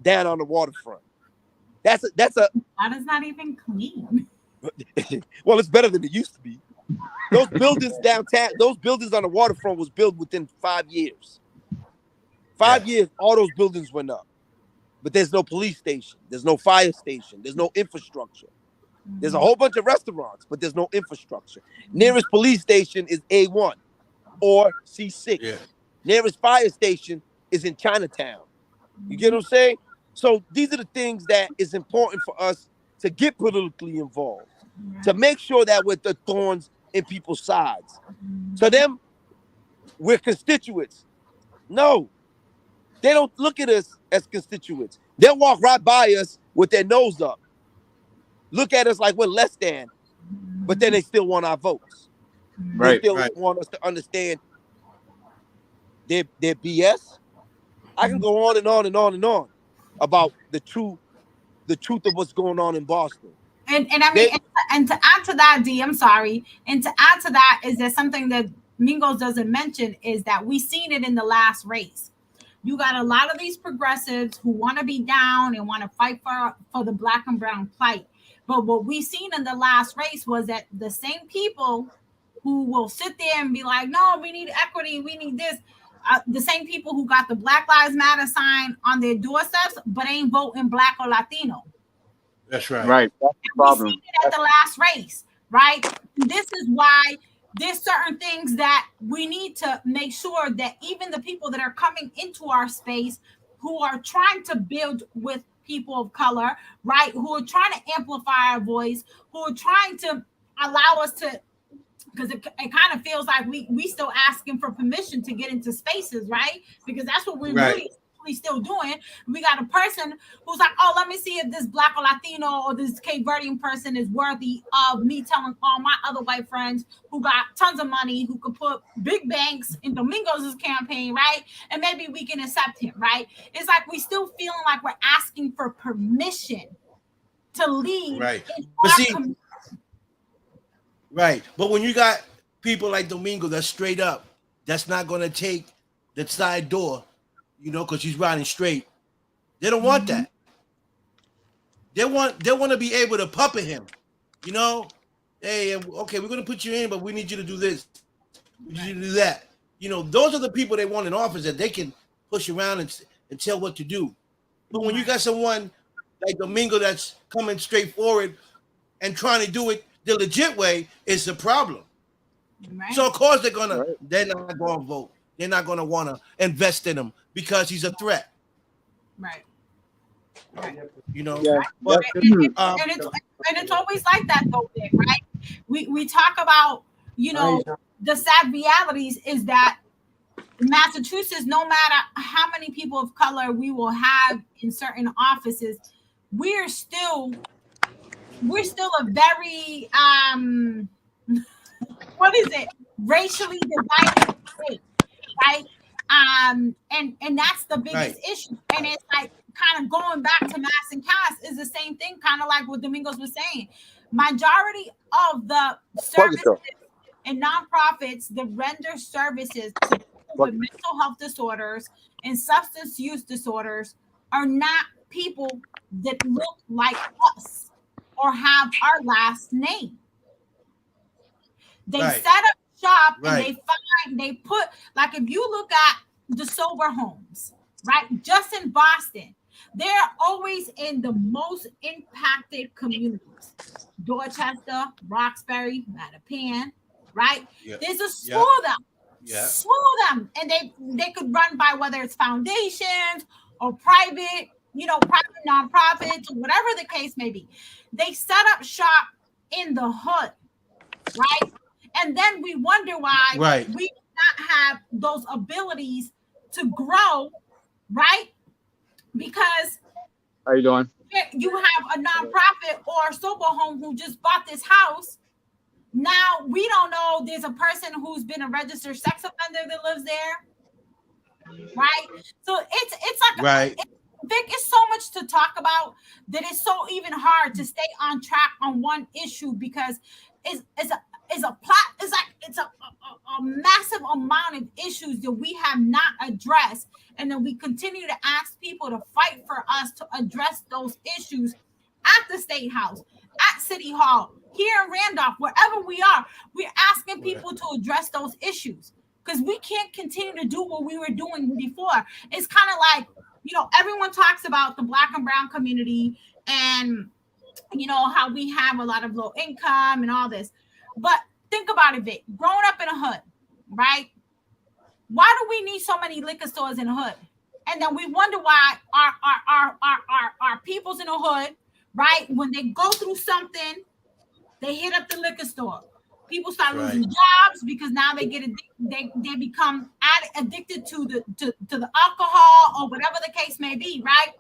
down on the waterfront. That is not even clean. Well, it's better than it used to be. Those buildings downtown, those buildings on the waterfront was built within 5 years. 5 years, all those buildings went up. But there's no police station. There's no fire station. There's no infrastructure. There's a whole bunch of restaurants, but there's no infrastructure. Nearest police station is A1 or C6. Yeah. Nearest fire station is in Chinatown. You get what I'm saying? So these are the things that is important for us to get politically involved, to make sure that we're the thorns in people's sides. So them, we're constituents. No, they don't look at us as constituents. They'll walk right by us with their nose up. Look at us like we're less than, but then they still want our votes. They still want us to understand their BS. I can go on and on and on and on about the truth of what's going on in Boston. And I mean, and to add to that, D, I'm sorry. And to add to that is that something that Mingos doesn't mention is that we seen it in the last race. You got a lot of these progressives who want to be down and want to fight for the black and brown plight. But what we seen in the last race was that the same people who will sit there and be like, no, we need equity, we need this. The same people who got the Black Lives Matter sign on their doorsteps, but ain't voting black or Latino. That's right. Right. That's the problem. We seen it at the last race, right? This is why there's certain things that we need to make sure that even the people that are coming into our space who are trying to build with people of color, right, who are trying to amplify our voice, who are trying to allow us to, because it kind of feels like we still asking for permission to get into spaces, right? Because that's what we're really technically still doing. We got a person who's like, oh, let me see if this Black or Latino or this Cape Verdean person is worthy of me telling all my other white friends who got tons of money, who could put big banks in Domingo's campaign, right? And maybe we can accept him, right? It's like we still feeling like we're asking for permission to lead. Right. But see, right. But when you got people like Domingo that's straight up, that's not going to take the side door, you know, because he's riding straight. They don't want that. They want to be able to puppet him, you know. Hey, okay, we're going to put you in, but we need you to do this. We need you to do that. You know, those are the people they want in office that they can push around and tell what to do. But when you got someone like Domingo that's coming straight forward and trying to do it the legit way, it's a problem. Right. So of course they're not gonna vote. They're not gonna want to invest in him because he's a threat. Right. You know, but, and it's always like that though, right? We talk about, you know, the sad realities is that Massachusetts, no matter how many people of color we will have in certain offices, we're still a very what is it, racially divided state, right? And that's the biggest issue. And it's like kind of going back to mass and caste is the same thing, kind of like what Domingos was saying. Majority of the services and nonprofits that render services to people with mental health disorders and substance use disorders are not people that look like us or have our last name. They set up shop and they put, like, if you look at the sober homes, right, just in Boston, they're always in the most impacted communities. Dorchester, Roxbury, Mattapan, right? Yep. There's a slew of them. Slew of them. And they could run by whether it's foundations or private, you know, private nonprofits, or whatever the case may be. They set up shop in the hood, right? And then we wonder why we do not have those abilities to grow, right? Because how you doing? You have a nonprofit or a sober home who just bought this house. Now we don't know there's a person who's been a registered sex offender that lives there, right? So it's like Vic, it's so much to talk about that it's so even hard to stay on track on one issue because it's a massive amount of issues that we have not addressed, and then we continue to ask people to fight for us to address those issues at the State House, at City Hall, here in Randolph, wherever we are. We're asking people to address those issues because we can't continue to do what we were doing before. It's kind of like, you know, everyone talks about the Black and brown community and, you know, how we have a lot of low income and all this. But think about it, Vic. Growing up in a hood, right? Why do we need so many liquor stores in the hood? And then we wonder why our peoples in the hood, right? When they go through something, they hit up the liquor store. People start losing jobs because now they get they become addicted to the alcohol or whatever the case may be, right?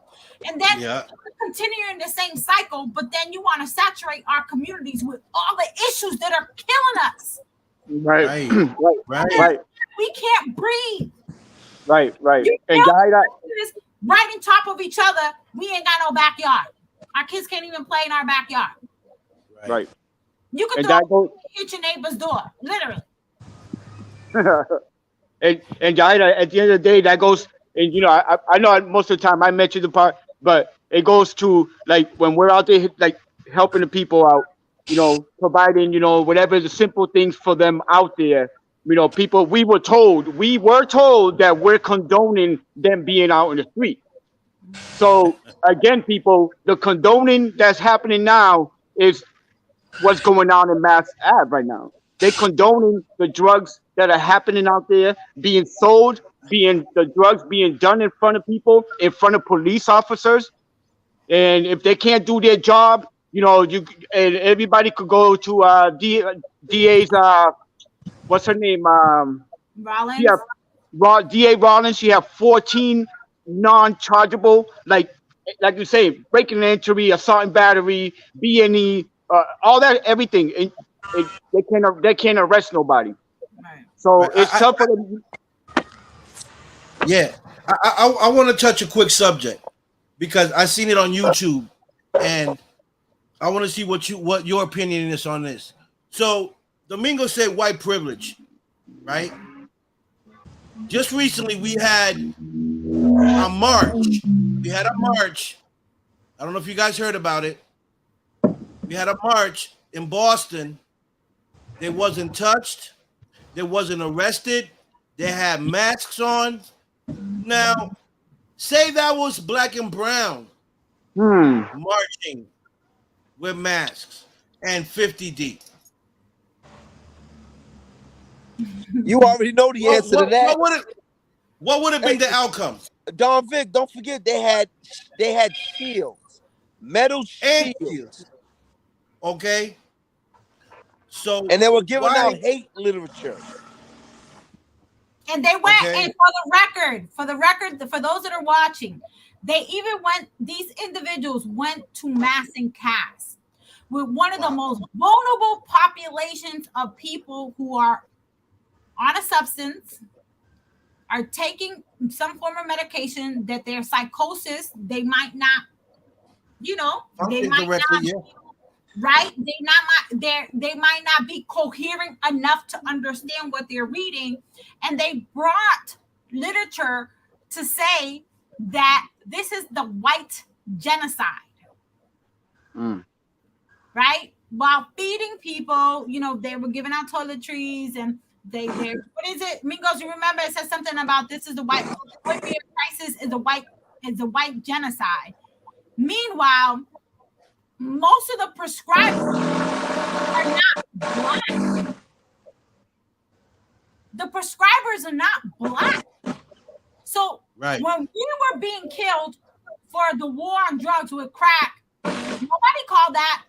And then continuing the same cycle, but then you want to saturate our communities with all the issues that are killing us. Right. We can't breathe. Right. And Yahaira, right on top of each other, we ain't got no backyard. Our kids can't even play in our backyard. Right. You can hit your neighbor's door, literally. and Yahaira, at the end of the day, that goes, and you know, I know most of the time I mention the part, but it goes to like when we're out there like helping the people out, you know, providing, you know, whatever the simple things for them out there. You know, people, we were told that we're condoning them being out in the street. So again, people, the condoning that's happening now is what's going on in Mass Ave right now. They're condoning the drugs that are happening out there, being sold, the drugs being done in front of people, in front of police officers. And if they can't do their job, you know, and everybody could go to DA's what's her name? Rollins. Yeah, DA Rollins. She have 14 non-chargeable, like you say, breaking and entry, assault and battery, B&E, all that, everything. They can't arrest nobody. Right. So Right. it's tough for them. Yeah, I want to touch a quick subject because I seen it on YouTube, and I want to see what your opinion is on this. So Domingo said white privilege, right? Just recently we had a march. We had a march. I don't know if you guys heard about it. We had a march in Boston. They wasn't touched. They wasn't arrested. They had masks on. Now, say that was black and brown marching with masks and 50 deep. You already know the answer to that. What would have been the outcome? Don Vic, don't forget they had shields, metal And shields, okay. So and they were giving out hate literature. And they went, Okay. and for the record, for those that are watching, these individuals went to mass and cast with one of the most vulnerable populations of people who are on a substance, are taking some form of medication, that their psychosis, they might not, they might not, right? They might not be coherent enough to understand what they're reading, and they brought literature to say that this is the white genocide, right? While feeding people, they were giving out toiletries, and they what is it, Mingos? You remember it says something about this is the white crisis, is a white genocide. Meanwhile, most of the prescribers are not black. The prescribers are not black. So when we were being killed for the war on drugs with crack, nobody called that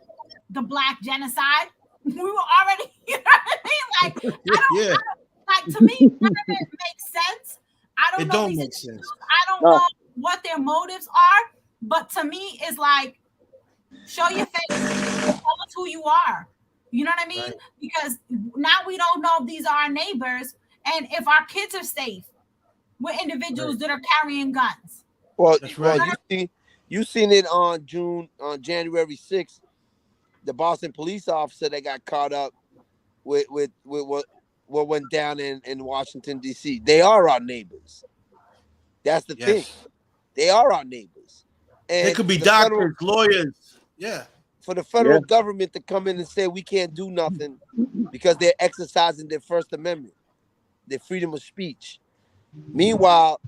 the black genocide. We were already, you know what I mean? Like, I don't like, to me, none of it makes sense. I don't know these individuals. I don't know what their motives are, but to me, it's like, show your face, tell us who you are. You know what I mean? Right. Because now we don't know if these are our neighbors and if our kids are safe with individuals that are carrying guns. Well, you seen it on January 6th. The Boston police officer that got caught up with what went down in Washington, D.C. They are our neighbors. That's the thing. They are our neighbors. And they could be doctors, lawyers. Yeah. For the federal government to come in and say we can't do nothing because they're exercising their First Amendment, their freedom of speech. Meanwhile,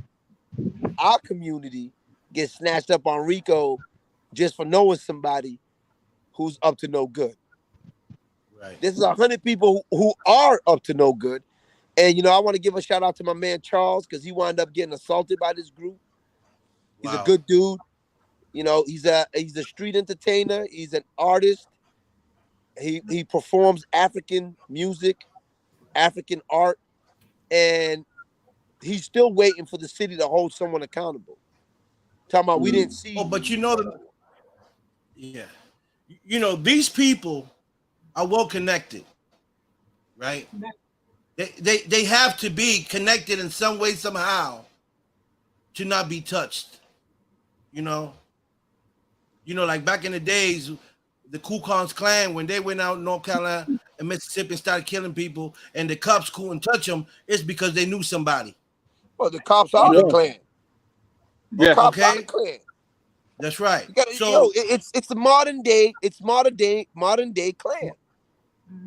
our community gets snatched up on RICO just for knowing somebody who's up to no good. Right. This is 100 people who are up to no good. And, I want to give a shout out to my man, Charles, because he wound up getting assaulted by this group. He's a good dude. He's a street entertainer. He's an artist. He performs African music, African art, and he's still waiting for the city to hold someone accountable. Talking about we didn't see. Oh, but these people are well connected, right? They have to be connected in some way, somehow, to not be touched. Like back in the days, the Ku Klux Klan, when they went out in North Carolina and Mississippi and started killing people, and the cops couldn't touch them, it's because they knew somebody. Well, the cops are the Klan. Yeah. Cops are the Klan. That's right. It's the modern day Klan.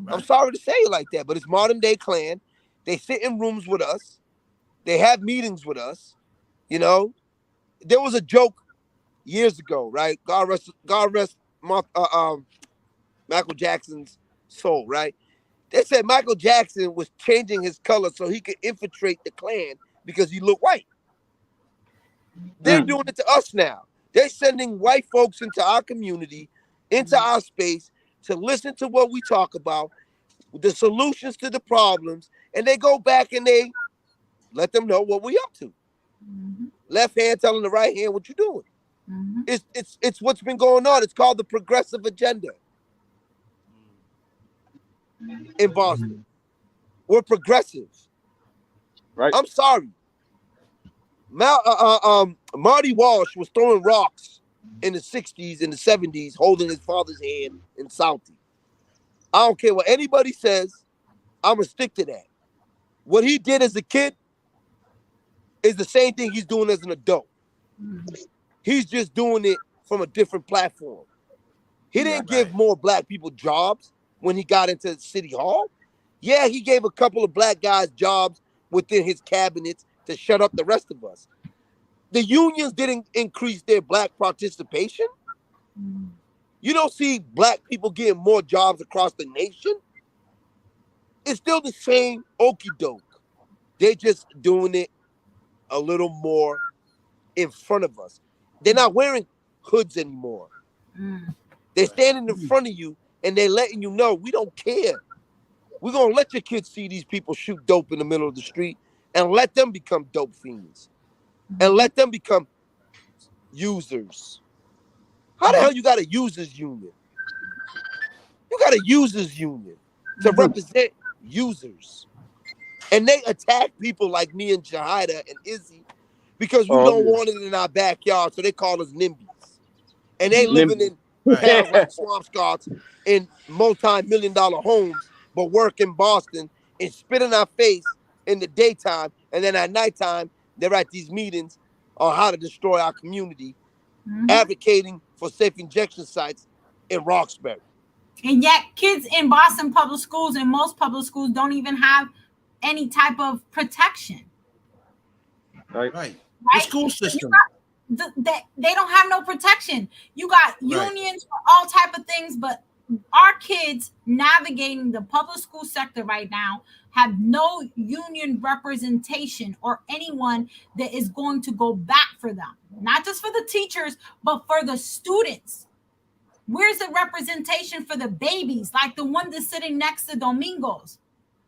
Right. I'm sorry to say it like that, but it's modern day Klan. They sit in rooms with us. They have meetings with us. There was a joke years ago, right? God rest Michael Jackson's soul, right? They said Michael Jackson was changing his color so he could infiltrate the Klan because he looked white. They're doing it to us now. They're sending white folks into our community, into our space, to listen to what we talk about, the solutions to the problems, and they go back and they let them know what we up to. left hand telling the right hand what you're doing. Mm-hmm. It's what's been going on. It's called the progressive agenda in Boston. We're progressive. Right. I'm sorry. Marty Walsh was throwing rocks in the 60s and the 70s, holding his father's hand in Southie. I don't care what anybody says. I'm going to stick to that. What he did as a kid is the same thing he's doing as an adult. He's just doing it from a different platform. He didn't give more black people jobs when he got into City Hall. Yeah, he gave a couple of black guys jobs within his cabinets to shut up the rest of us. The unions didn't increase their black participation. You don't see black people getting more jobs across the nation. It's still the same okie doke. They're just doing it a little more in front of us. They're not wearing hoods anymore. They're standing in front of you and they're letting you know, we don't care. We're going to let your kids see these people shoot dope in the middle of the street and let them become dope fiends and let them become users. How the hell you got a users union? You got a users union to represent users. And they attack people like me and Yahaira and Izzy because we don't want it in our backyard, so they call us NIMBYs. And they living in towns like Swampscots in multi-million-dollar homes, but work in Boston and spit in our face in the daytime, and then at nighttime, they're at these meetings on how to destroy our community, advocating for safe injection sites in Roxbury. And yet kids in Boston public schools and most public schools don't even have any type of protection. Right. The school system. They don't have no protection. You got unions for all type of things, but our kids navigating the public school sector right now have no union representation or anyone that is going to go back for them. Not just for the teachers, but for the students. Where's the representation for the babies, like the one that's sitting next to Domingo's,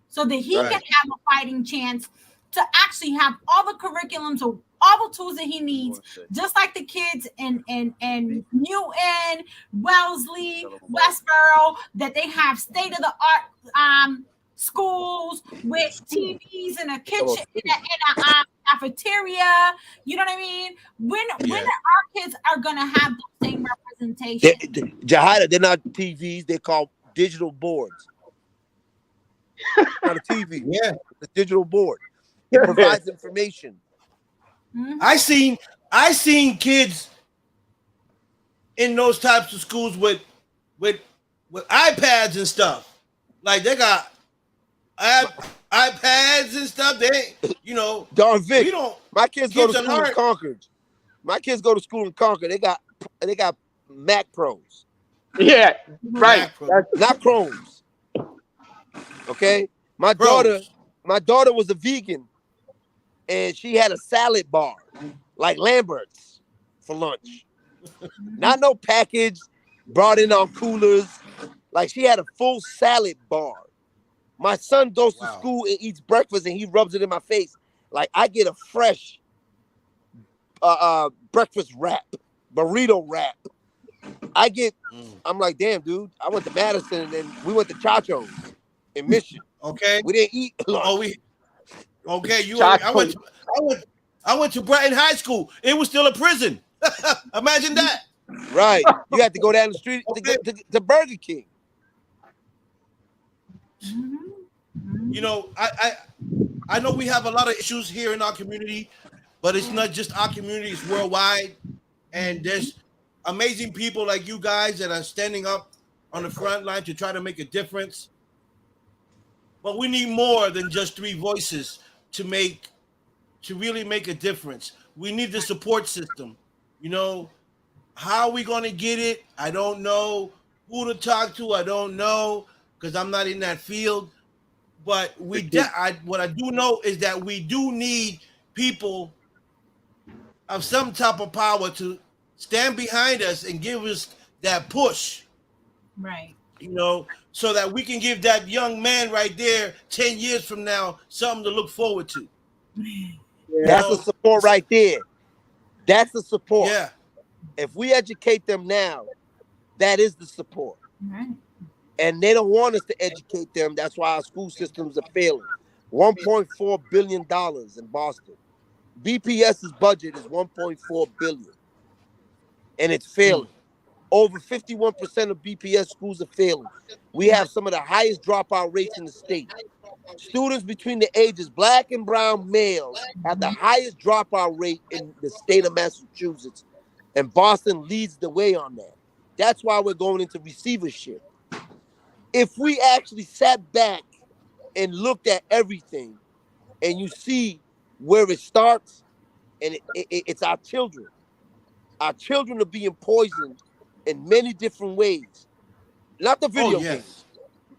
so that he can have a fighting chance to actually have all the curriculums or all the tools that he needs, just like the kids in Newton, Wellesley, Westboro, that they have state-of-the-art schools with TVs in a kitchen, in a cafeteria. You know what I mean? When our kids are gonna have the same representation? Yahaira, they're not TVs. They're called digital boards. Not a TV. Yeah, the digital board. It provides information. I seen kids in those types of schools with iPads and stuff. Like they got iPads and stuff. They, Darn Vic. We don't. My kids go to school in Concord. My kids go to school in Concord. They got Mac Pros. Yeah, right. Not Chromes. Okay, my daughter was a vegan, and she had a salad bar like Lambert's for lunch. Not no package brought in on coolers. Like she had a full salad bar. My son goes to school and eats breakfast, and he rubs it in my face. Like I get a fresh breakfast wrap, burrito wrap. I'm like, damn, dude. I went to Madison, and then we went to Chacho's in Mission. Okay, we didn't eat lunch. I went to Brighton High School. It was still a prison. Imagine that. Right. You had to go down the street to get to Burger King. I know we have a lot of issues here in our community, but it's not just our community, it's worldwide. And there's amazing people like you guys that are standing up on the front line to try to make a difference. But we need more than just 3 voices to really make a difference. We need the support system. How are we going to get it? I don't know. Who to talk to? I don't know, because I'm not in that field. But what I do know is that we do need people of some type of power to stand behind us and give us that push. Right. So that we can give that young man right there 10 years from now something to look forward to. That's the support right there. That's the support. Yeah. If we educate them now, that is the support. Right. And they don't want us to educate them. That's why our school systems are failing. $1.4 billion in Boston. BPS's budget is $1.4 billion. And it's failing. Over 51% of BPS schools are failing. We have some of the highest dropout rates in the state. Students between the ages, black and brown males, have the highest dropout rate in the state of Massachusetts. And Boston leads the way on that. That's why we're going into receivership. If we actually sat back and looked at everything, and you see where it starts, and it's our children. Our children are being poisoned in many different ways. Not the video games.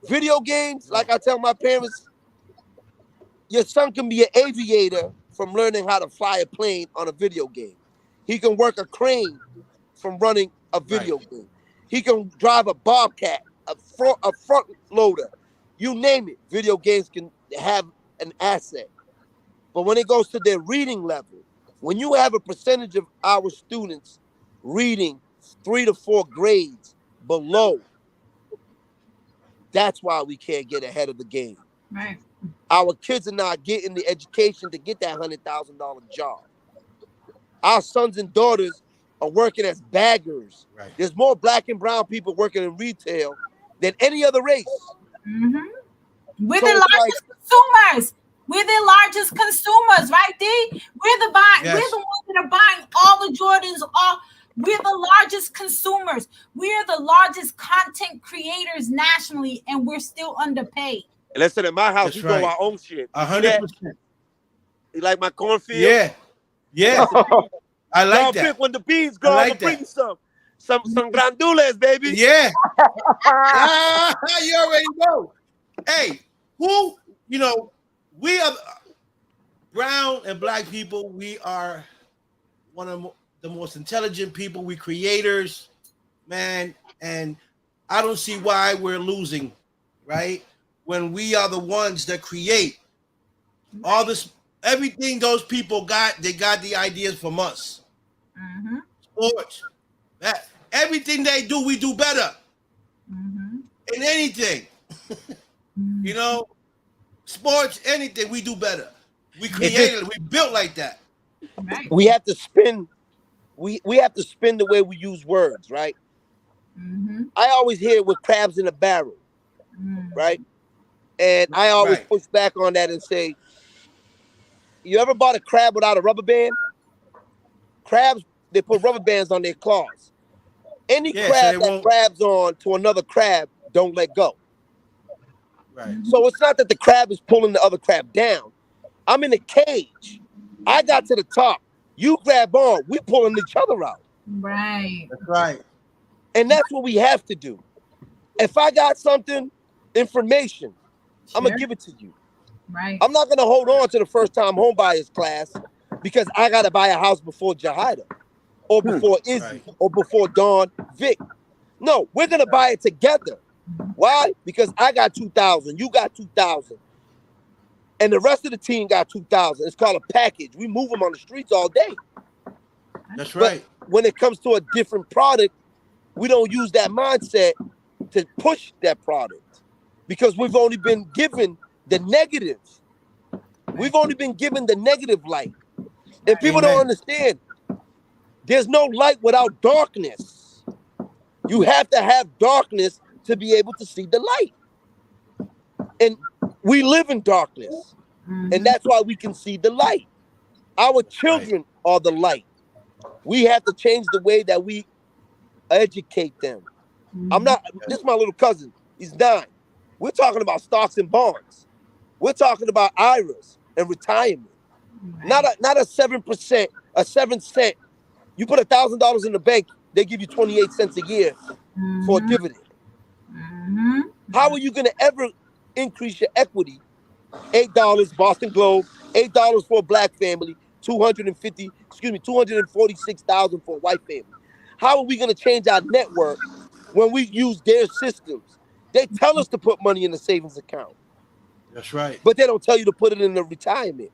Video games, like I tell my parents, your son can be an aviator from learning how to fly a plane on a video game. He can work a crane from running a video game. He can drive a Bobcat, a front loader. You name it. Video games can have an asset. But when it goes to their reading level, when you have a percentage of our students reading 3 to 4 grades below, that's why we can't get ahead of the game. Right. Our kids are not getting the education to get that $100,000 job. Our sons and daughters are working as baggers. Right. There's more black and brown people working in retail than any other race. Mm-hmm. We're So the it's largest consumers. We're the largest consumers, right, D? We're the We're the ones that are buying all the Jordans. We're the largest consumers. We're the largest content creators nationally, and we're still underpaid. Listen, in my house, That's we right. grow our own shit. 100%. You like my cornfield? Yeah. Yeah. I like Y'all that. pick when the beans grow, like I'm gonna bring you some grandules, baby. Yeah. You already know. Hey, we are brown and black people. We are one of the most intelligent people. We creators, man. And I don't see why we're losing, right? When we are the ones that create all this, everything those people got, they got the ideas from us. Mm-hmm. Sports, everything they do, we do better. Mm-hmm. In anything. Sports, anything, we do better. We created it, we built like that. Right. We have to spin, we have to spin the way we use words, right? Mm-hmm. I always hear with crabs in a barrel, right? And I always push back on that and say, you ever bought a crab without a rubber band? Crabs, they put rubber bands on their claws. Any crab that grabs on to another crab don't let go. Right. So it's not that the crab is pulling the other crab down. I'm in a cage. I got to the top. You grab on. We pulling each other out. Right. That's right. And that's what we have to do. If I got something, information, I'm going to give it to you. Right. I'm not going to hold on to the first-time homebuyers class because I got to buy a house before Yahaira or before Izzy or before Dawn Vic. No, we're going to buy it together. Why? Because I got 2,000, you got 2,000, and the rest of the team got 2,000. It's called a package. We move them on the streets all day. That's right. But when it comes to a different product, we don't use that mindset to push that product because we've only been given the negative. We've only been given the negative light. And people don't understand. There's no light without darkness. You have to have darkness to be able to see the light. And we live in darkness. And that's why we can see the light. Our children are the light. We have to change the way that we educate them. This is my little cousin. He's 9. We're talking about stocks and bonds. We're talking about IRAs and retirement. Not a 7%, a 7 cent. You put $1,000 in the bank, they give you 28 cents a year for a dividend. How are you going to ever increase your equity? $8 Boston Globe, $8 for a black family, $246,000 for a white family. How are we going to change our network when we use their systems? They tell us to put money in the savings account. That's right. But they don't tell you to put it in the retirement.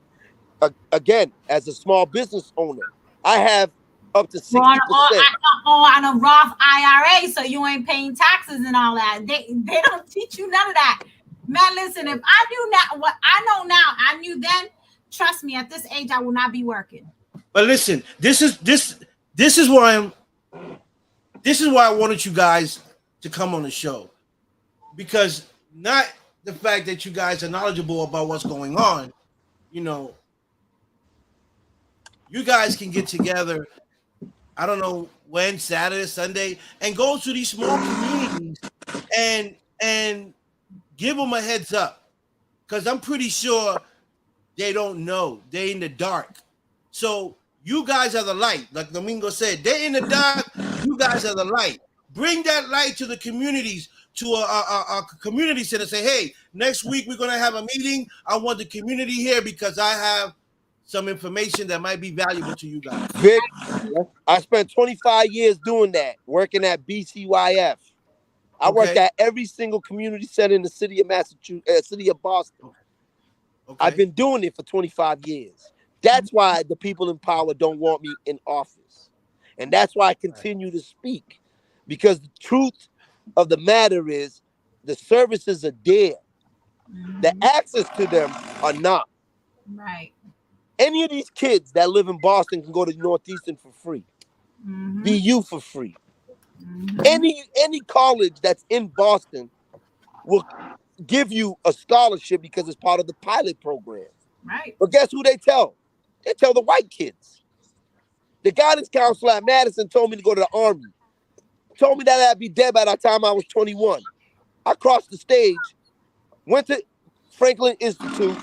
Again, as a small business owner, I have up to 60%. Or on a Roth IRA, so you ain't paying taxes and all that. They don't teach you none of that. Man, listen, if I knew now what I know now, I knew then, trust me, at this age, I will not be working. But listen, this is why I wanted you guys to come on the show. Because not the fact that you guys are knowledgeable about what's going on, you know, you guys can get together, I don't know when, Saturday, Sunday, and go to these small communities and give them a heads up. Because I'm pretty sure they don't know. They're in the dark. So you guys are the light. Like Domingo said, they're in the dark. You guys are the light. Bring that light to the communities, to a community center. Say, hey, next week we're going to have a meeting. I want the community here because I have some information that might be valuable to you guys. Vic, I spent 25 years doing that, working at BCYF. I worked at every single community center in the city of Massachusetts, city of Boston. Okay. I've been doing it for 25 years. That's why the people in power don't want me in office. And that's why I continue to speak. Because the truth of the matter is the services are there. The access to them are not. Right. Any of these kids that live in Boston can go to Northeastern for free. BU for free. Any college that's in Boston will give you a scholarship because it's part of the pilot program. Right. But guess who they tell? They tell the white kids. The guidance counselor at Madison told me to go to the Army. Told me that I'd be dead by the time I was 21. I crossed the stage, went to Franklin Institute,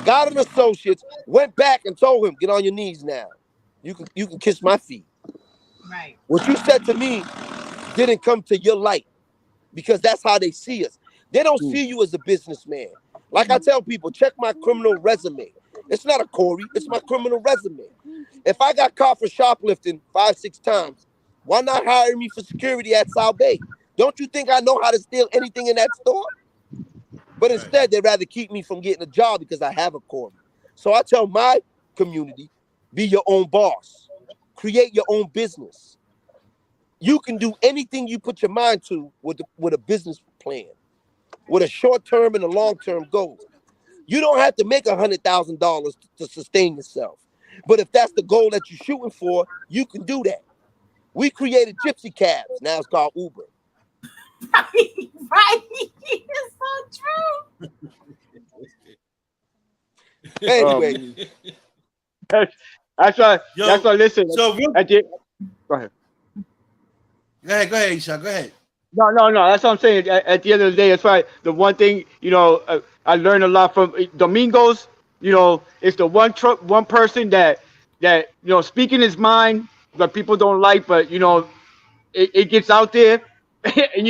got an associate's, went back and told him, get on your knees now. You can kiss my feet. Right. What you said to me didn't come to your light because that's how they see us. They don't see you as a businessman. Like I tell people, check my criminal resume. It's not a Corey, it's my criminal resume. If I got caught for shoplifting 5-6 times, why not hire me for security at South Bay? Don't you think I know how to steal anything in that store? But instead, they'd rather keep me from getting a job because I have a Corey. So I tell my community, be your own boss. Create your own business. You can do anything you put your mind to with a business plan, with a short-term and a long-term goal. You don't have to make $100,000 to sustain yourself. But if that's the goal that you're shooting for, you can do that. We created gypsy cabs. Now it's called Uber. Right. It's so true. Anyway. That's why. Listen. So go ahead. Go ahead, Isha. Go ahead. No. That's what I'm saying. At the end of the day, that's why the one thing, I learned a lot from Domingos. It's the one person that speaking his mind, but people don't like, but it gets out there, and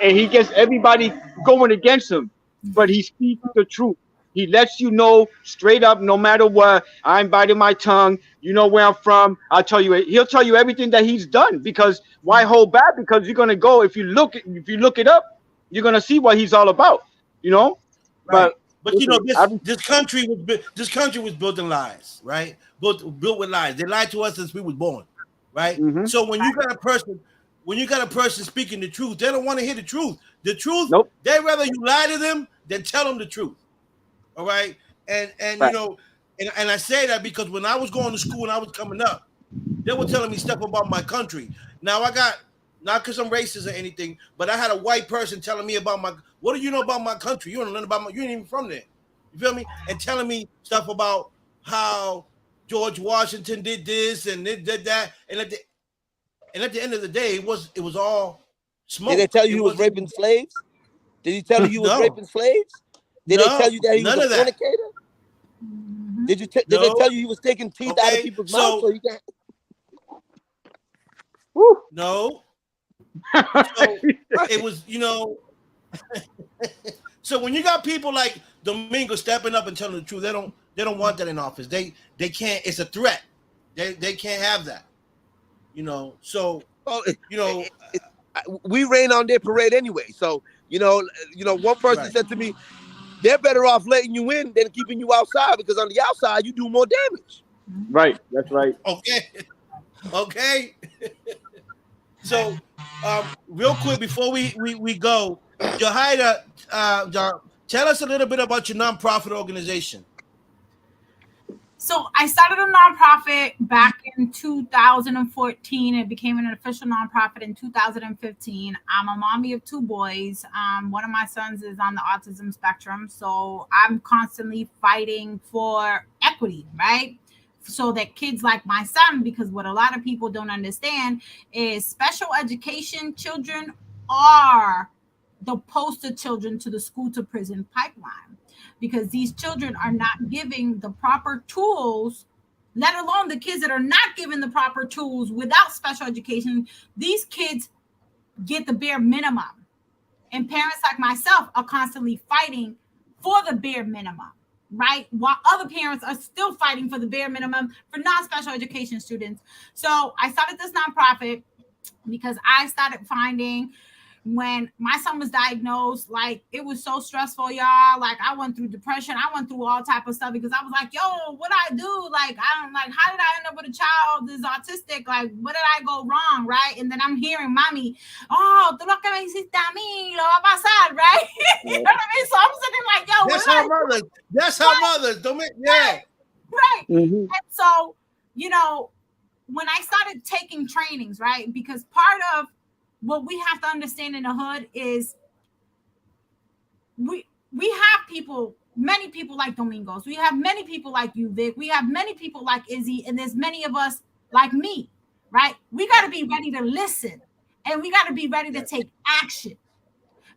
he gets everybody going against him. But he speaks the truth. He lets you know straight up, no matter what. I ain't biting my tongue. You know where I'm from. I'll tell you. He'll tell you everything that he's done. Because why hold back? Because you're gonna go. If you look it up, you're gonna see what he's all about. Right. But this country was built in lies, right? Built with lies. They lied to us since we was born, right? So when you got a person speaking the truth, they don't want to hear the truth. The truth, they'd rather you lie to them than tell them the truth. All right. And and I say that because when I was going to school and I was coming up, they were telling me stuff about my country. Now I got, not because I'm racist or anything, but I had a white person telling me about what do you know about my country? You don't learn about you ain't even from there. You feel me? And telling me stuff about how George Washington did this and did that. And at the end of the day, it was all smoke. Did they tell you he was raping slaves? Did he tell you he was raping slaves? Did they tell you that he was a fornicator? Did they tell you he was taking teeth out of people's mouths so he can? No. So it was, so when you got people like Domingo stepping up and telling the truth, they don't want that in office. They can't. It's a threat. They can't have that. So we rain on their parade anyway. So one person said to me, they're better off letting you in than keeping you outside because on the outside you do more damage. Right. That's right. Okay. Okay. So, real quick before we go, Yahaira, tell us a little bit about your nonprofit organization. So I started a nonprofit back in 2014. It became an official nonprofit in 2015. I'm a mommy of 2 boys. One of my sons is on the autism spectrum. So I'm constantly fighting for equity, right? So that kids like my son, because what a lot of people don't understand is special education children are the poster children to the school to prison pipeline, because these children are not giving the proper tools, let alone the kids that are not given the proper tools without special education. These kids get the bare minimum. And parents like myself are constantly fighting for the bare minimum, right? While other parents are still fighting for the bare minimum for non-special education students. So I started this nonprofit because I started finding when my son was diagnosed, like it was so stressful, y'all. Like I went through depression, I went through all type of stuff because I was like, yo, what I do? Like I'm like, how did I end up with a child that's autistic? Like, what did I go wrong, right? And then I'm hearing mommy, oh, tú lo que me hiciste a mí lo va a pasar, right? You know what I mean? So I'm sitting like, yo, That's how mothers. That's how mothers. Don't make yeah. Right. And so, you know, when I started taking trainings, right? Because part of what we have to understand in the hood is we have people, many people like Domingos. We have many people like you, Vic. We have many people like Izzy, and there's many of us like me, right? We got to be ready to listen, and we got to be ready to take action,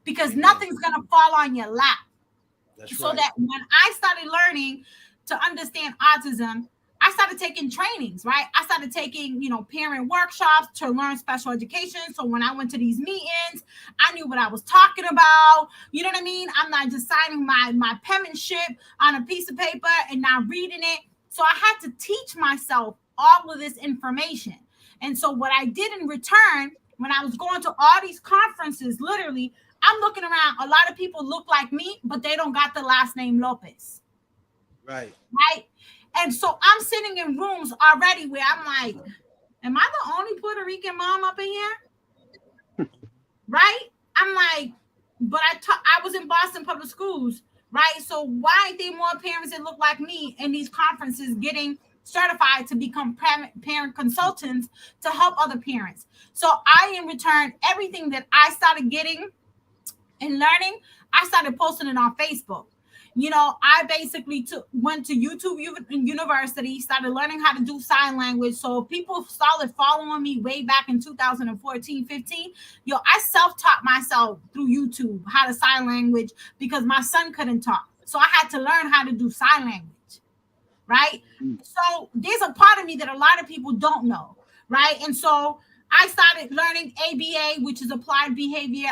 because nothing's going to fall on your lap. That's so right. That when I started learning to understand autism, I started taking trainings, right? I started taking, parent workshops to learn special education. So when I went to these meetings, I knew what I was talking about. You know what I mean? I'm not just signing my penmanship on a piece of paper and not reading it. So I had to teach myself all of this information. And so what I did in return, when I was going to all these conferences, literally, I'm looking around. A lot of people look like me, but they don't got the last name Lopez. Right. Right. And so I'm sitting in rooms already where I'm like, am I the only Puerto Rican mom up in here? Right? I'm like, but I was in Boston public schools, right? So why aren't there more parents that look like me in these conferences getting certified to become parent consultants to help other parents? So I, in return, everything that I started getting and learning, I started posting it on Facebook. I basically went to YouTube University, started learning how to do sign language. So people started following me way back in 2014, 15. I self-taught myself through YouTube how to sign language because my son couldn't talk. So I had to learn how to do sign language, right? So there's a part of me that a lot of people don't know, right? And so I started learning ABA, which is applied behavior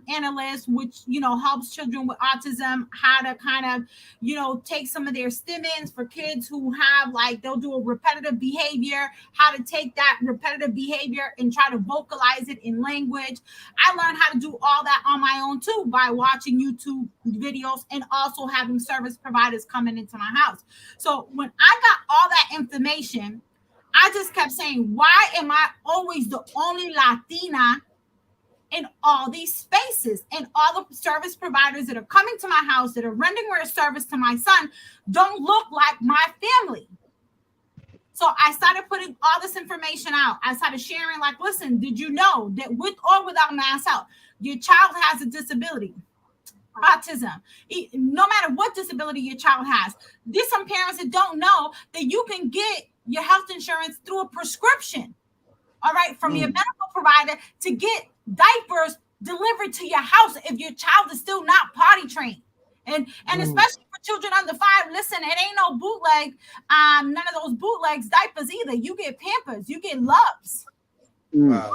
analyst, which, helps children with autism, how to kind of, take some of their stim-ins for kids who have, they'll do a repetitive behavior, how to take that repetitive behavior and try to vocalize it in language. I learned how to do all that on my own, too, by watching YouTube videos and also having service providers coming into my house. So when I got all that information, I just kept saying, why am I always the only Latina in all these spaces? And all the service providers that are coming to my house, that are rendering a service to my son, don't look like my family. So I started putting all this information out. I started sharing, listen, did you know that with or without mass health, your child has a disability? Autism, no matter what disability your child has. There's some parents that don't know that you can get your health insurance through a prescription, all right, from your medical provider to get diapers delivered to your house if your child is still not potty trained. And especially for children under 5, listen, it ain't no bootleg, none of those bootlegs diapers either. You get Pampers, you get Loves. Wow.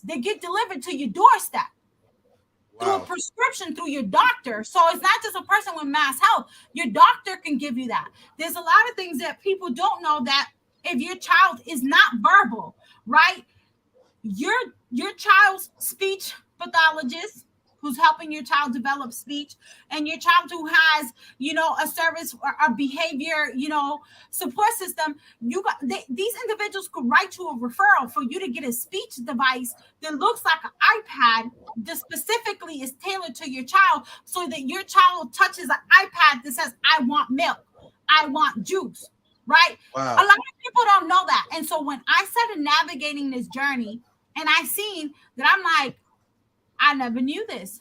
They get delivered to your doorstep. Through a prescription through your doctor. So it's not just a person with mass health. Your doctor can give you that. There's a lot of things that people don't know, that if your child is not verbal, right? Your child's speech pathologist, who's helping your child develop speech, and your child who has, a service or a behavior, support system, these individuals could write you a referral for you to get a speech device that looks like an iPad that specifically is tailored to your child, so that your child touches an iPad that says, I want milk, I want juice, right? Wow. A lot of people don't know that. And so when I started navigating this journey and I seen that, I'm like, I never knew this.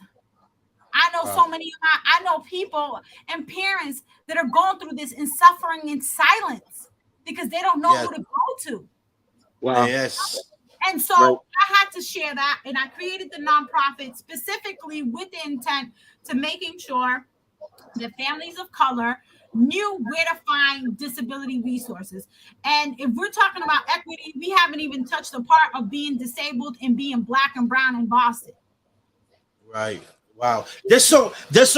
I know so many I know people and parents that are going through this and suffering in silence because they don't know who to go to. Wow. Yes. And so I had to share that, and I created the nonprofit specifically with the intent to making sure that families of color knew where to find disability resources. And if we're talking about equity, we haven't even touched the part of being disabled and being Black and brown in Boston. Right. Wow. There's so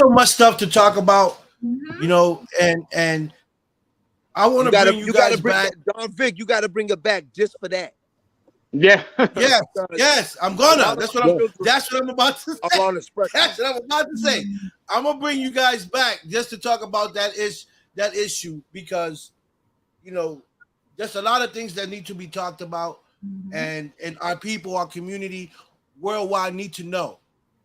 much stuff to talk about, and I want to bring you guys back. Don Vic, you got to bring it back just for that. Yeah. Yes. I'm gonna. That's what I'm about to say. I'm on the spectrum. That's what I'm about to say. I'm gonna bring you guys back just to talk about that issue, because there's a lot of things that need to be talked about, and our people, our community worldwide need to know.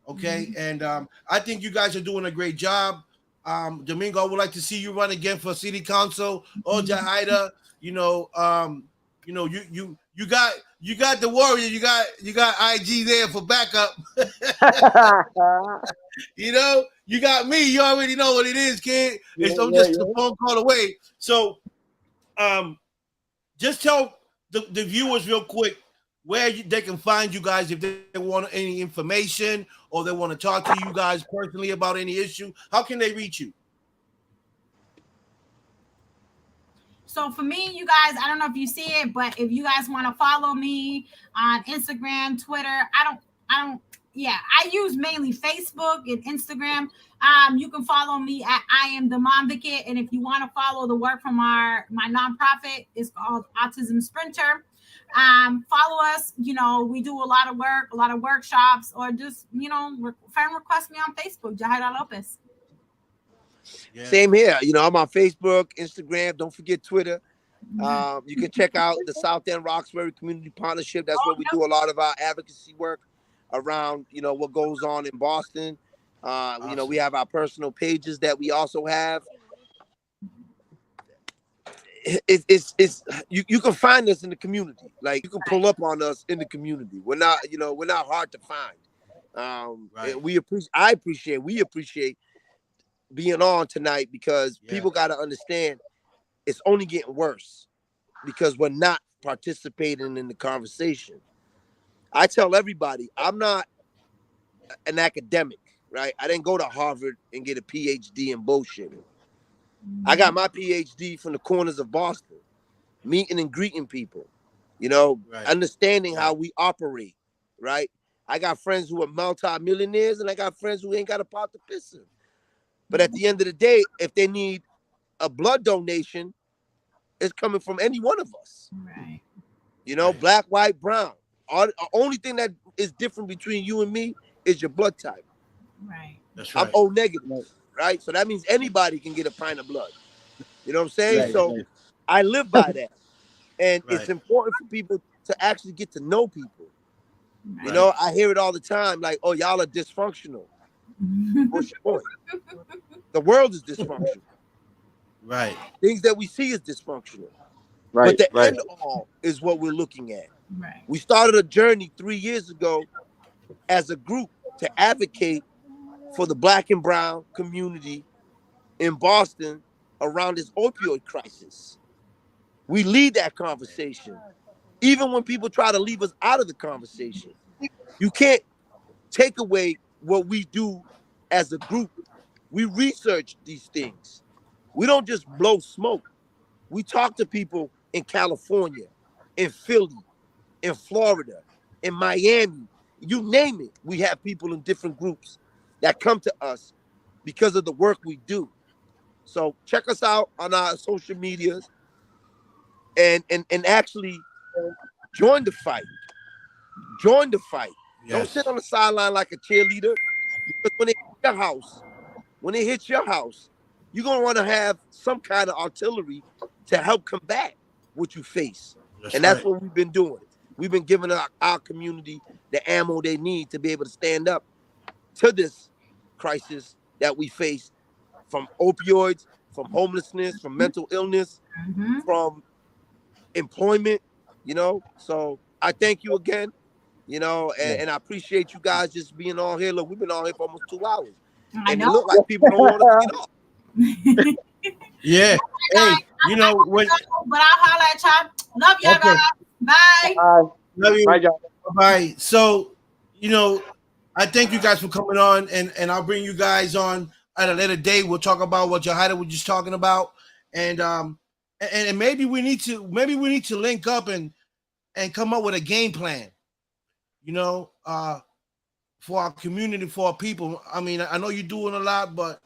Okay, and I think you guys are doing a great job. Domingo, I would like to see you run again for city council. Or Yahaira, you got the warrior. You got IG there for backup. You got me. You already know what it is, kid. It's just a phone call away. So, just tell the viewers real quick where they can find you guys if they want any information or they want to talk to you guys personally about any issue. How can they reach you? So for me, you guys, I don't know if you see it, but if you guys want to follow me on Instagram, Twitter, I use mainly Facebook and Instagram. You can follow me at I am the Mom Advocate. And if you want to follow the work from my nonprofit, it's called Autism Sprinter. Follow us. We do a lot of work, a lot of workshops, or just, friend request me on Facebook, Yahaira Lopez. Yeah. Same here. I'm on Facebook, Instagram. Don't forget Twitter. You can check out the South End Roxbury Community Partnership. That's where we do a lot of our advocacy work around, what goes on in Boston. Awesome. We have our personal pages that we also have. You can find us in the community. Like, you can pull up on us in the community. We're not hard to find. We appreciate being on tonight, because people got to understand it's only getting worse because we're not participating in the conversation. I tell everybody, I'm not an academic, right? I didn't go to Harvard and get a PhD in bullshitting. I got my PhD from the corners of Boston, meeting and greeting people, understanding how we operate, right? I got friends who are multi-millionaires, and I got friends who ain't got a pot to piss in. But at the end of the day, if they need a blood donation, it's coming from any one of us. Right. Black, white, brown. The only thing that is different between you and me is your blood type. Right. That's right. I'm O negative, right? So that means anybody can get a pint of blood. You know what I'm saying? Right, so right. I live by that. And it's important for people to actually get to know people. Right. I hear it all the time, like, oh, y'all are dysfunctional. What's your point? The world is dysfunctional. Right. Things that we see is dysfunctional. Right. But the end all is what we're looking at. Right. We started a journey 3 years ago as a group to advocate for the Black and brown community in Boston around this opioid crisis. We lead that conversation. Even when people try to leave us out of the conversation, you can't take away what we do as a group. We research these things. We don't just blow smoke. We talk to people in California, in Philly, in Florida, in Miami, you name it. We have people in different groups that come to us because of the work we do. So check us out on our social medias and actually join the fight. Join the fight. Yes. Don't sit on the sideline like a cheerleader. Because when it hits your house, you're gonna want to have some kind of artillery to help combat what you face. And that's what we've been doing. We've been giving our community the ammo they need to be able to stand up to this crisis that we face, from opioids, from homelessness, from mental illness, from employment, So I thank you again, and I appreciate you guys just being on here. Look, we've been on here for almost 2 hours. I And know. it looked like people don't want us to get off. Yeah. Hey, when, but I'll holler at y'all. Love y'all guys. Bye. Love you. Bye, y'all. Bye. So, I thank you guys for coming on, and I'll bring you guys on at a later date. We'll talk about what Yahaira was just talking about, and maybe we need to link up and come up with a game plan, for our community, for our people. I mean, I know you're doing a lot, but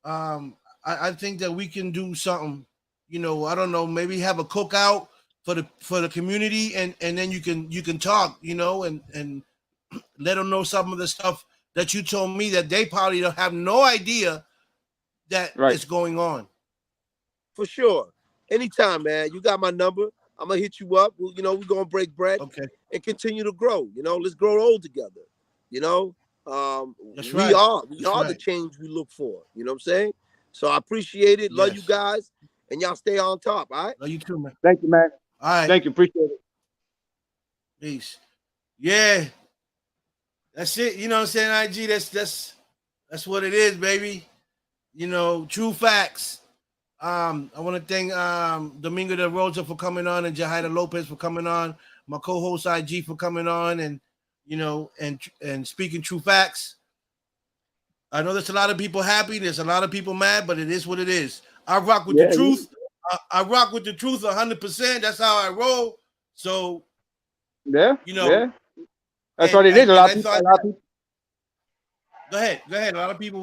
I think that we can do something. I don't know, maybe have a cookout for the community, and then you can talk, and let them know some of the stuff that you told me that they probably don't have no idea that is going on. For sure. Anytime, man. You got my number. I'm gonna hit you up. We're gonna break bread and continue to grow. Let's grow old together. That's we are the change we look for. You know what I'm saying? So I appreciate it. Love you guys, and y'all stay on top. All right. Love you too, man. Thank you, man. All right. Thank you. Appreciate it. Peace. Yeah. That's it. You know what I'm saying, IG? That's what it is, baby. True facts. I want to thank Domingo DaROSA for coming on, and Yahaira Lopez for coming on, my co-host IG for coming on, and and speaking true facts. I know there's a lot of people happy, there's a lot of people mad, but it is what it is. I rock with the truth. I rock with the truth 100%. That's how I roll. So that's what it is. A lot of people. Go ahead. A lot of people.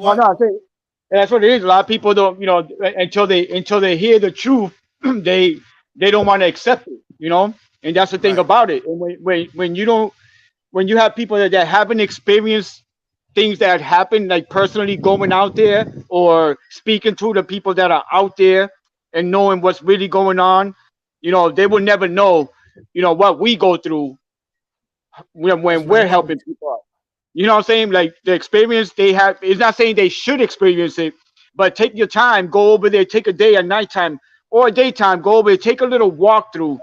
That's what it is. A lot of people don't, until they hear the truth, they don't want to accept it, And that's the thing about it. And when you have people that haven't experienced things that happen, like personally going out there or speaking to the people that are out there and knowing what's really going on, they will never know, what we go through when we're helping people out. You know what I'm saying? Like the experience they have, it's not saying they should experience it, but take your time, go over there, take a day at nighttime or a daytime, go over there, take a little walkthrough,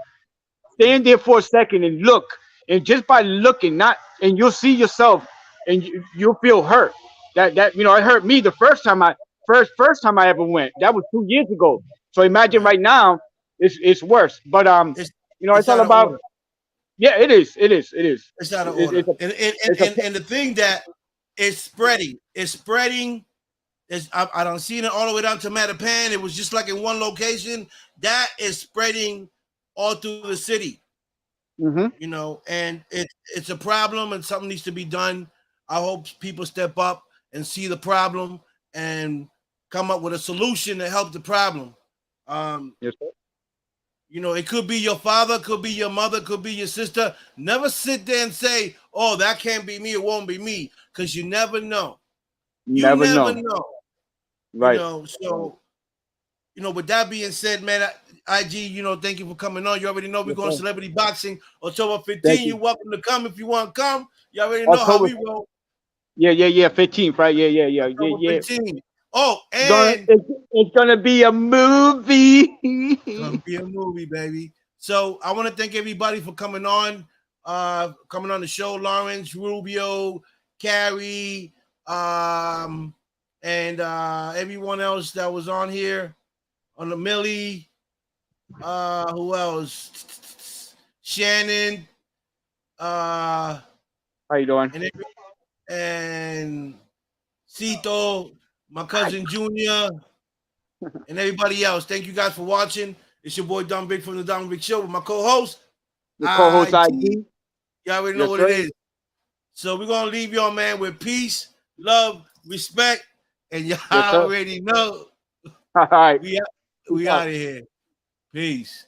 stand there for a second and look. And just by looking, and you'll see yourself and you'll feel hurt. That it hurt me the first time I ever went. That was 2 years ago. So imagine right now, it's worse. But it's all about order. Yeah, it is. It's out of order. And the thing that is spreading. I don't see it all the way down to Mattapan. It was just like in one location. That is spreading all through the city. And it's a problem, and something needs to be done. I hope people step up and see the problem and come up with a solution to help the problem. Yes, sir. It could be your father, could be your mother, could be your sister. Never sit there and say, "Oh, that can't be me. It won't be me," because you never know. You never know. Right. So, with that being said, man, IG, thank you for coming on. You already know we're going Celebrity Boxing October 15. You're welcome to come if you want to come. You already know how we roll. Yeah. 15th, right? Yeah. 15. Oh, and it's gonna be a movie. It's gonna be a movie, baby. So I want to thank everybody for coming on the show. Lawrence, Rubio, Carrie, and everyone else that was on here. On the Millie, who else? Shannon. How you doing? And Cito, my cousin Junior, and everybody else. Thank you guys for watching. It's your boy Don Big from the Don Big Show with my co-host. IG. You already know what it is. So we're gonna leave y'all, man, with peace, love, respect, and y'all already know. All right. We out of here. Peace.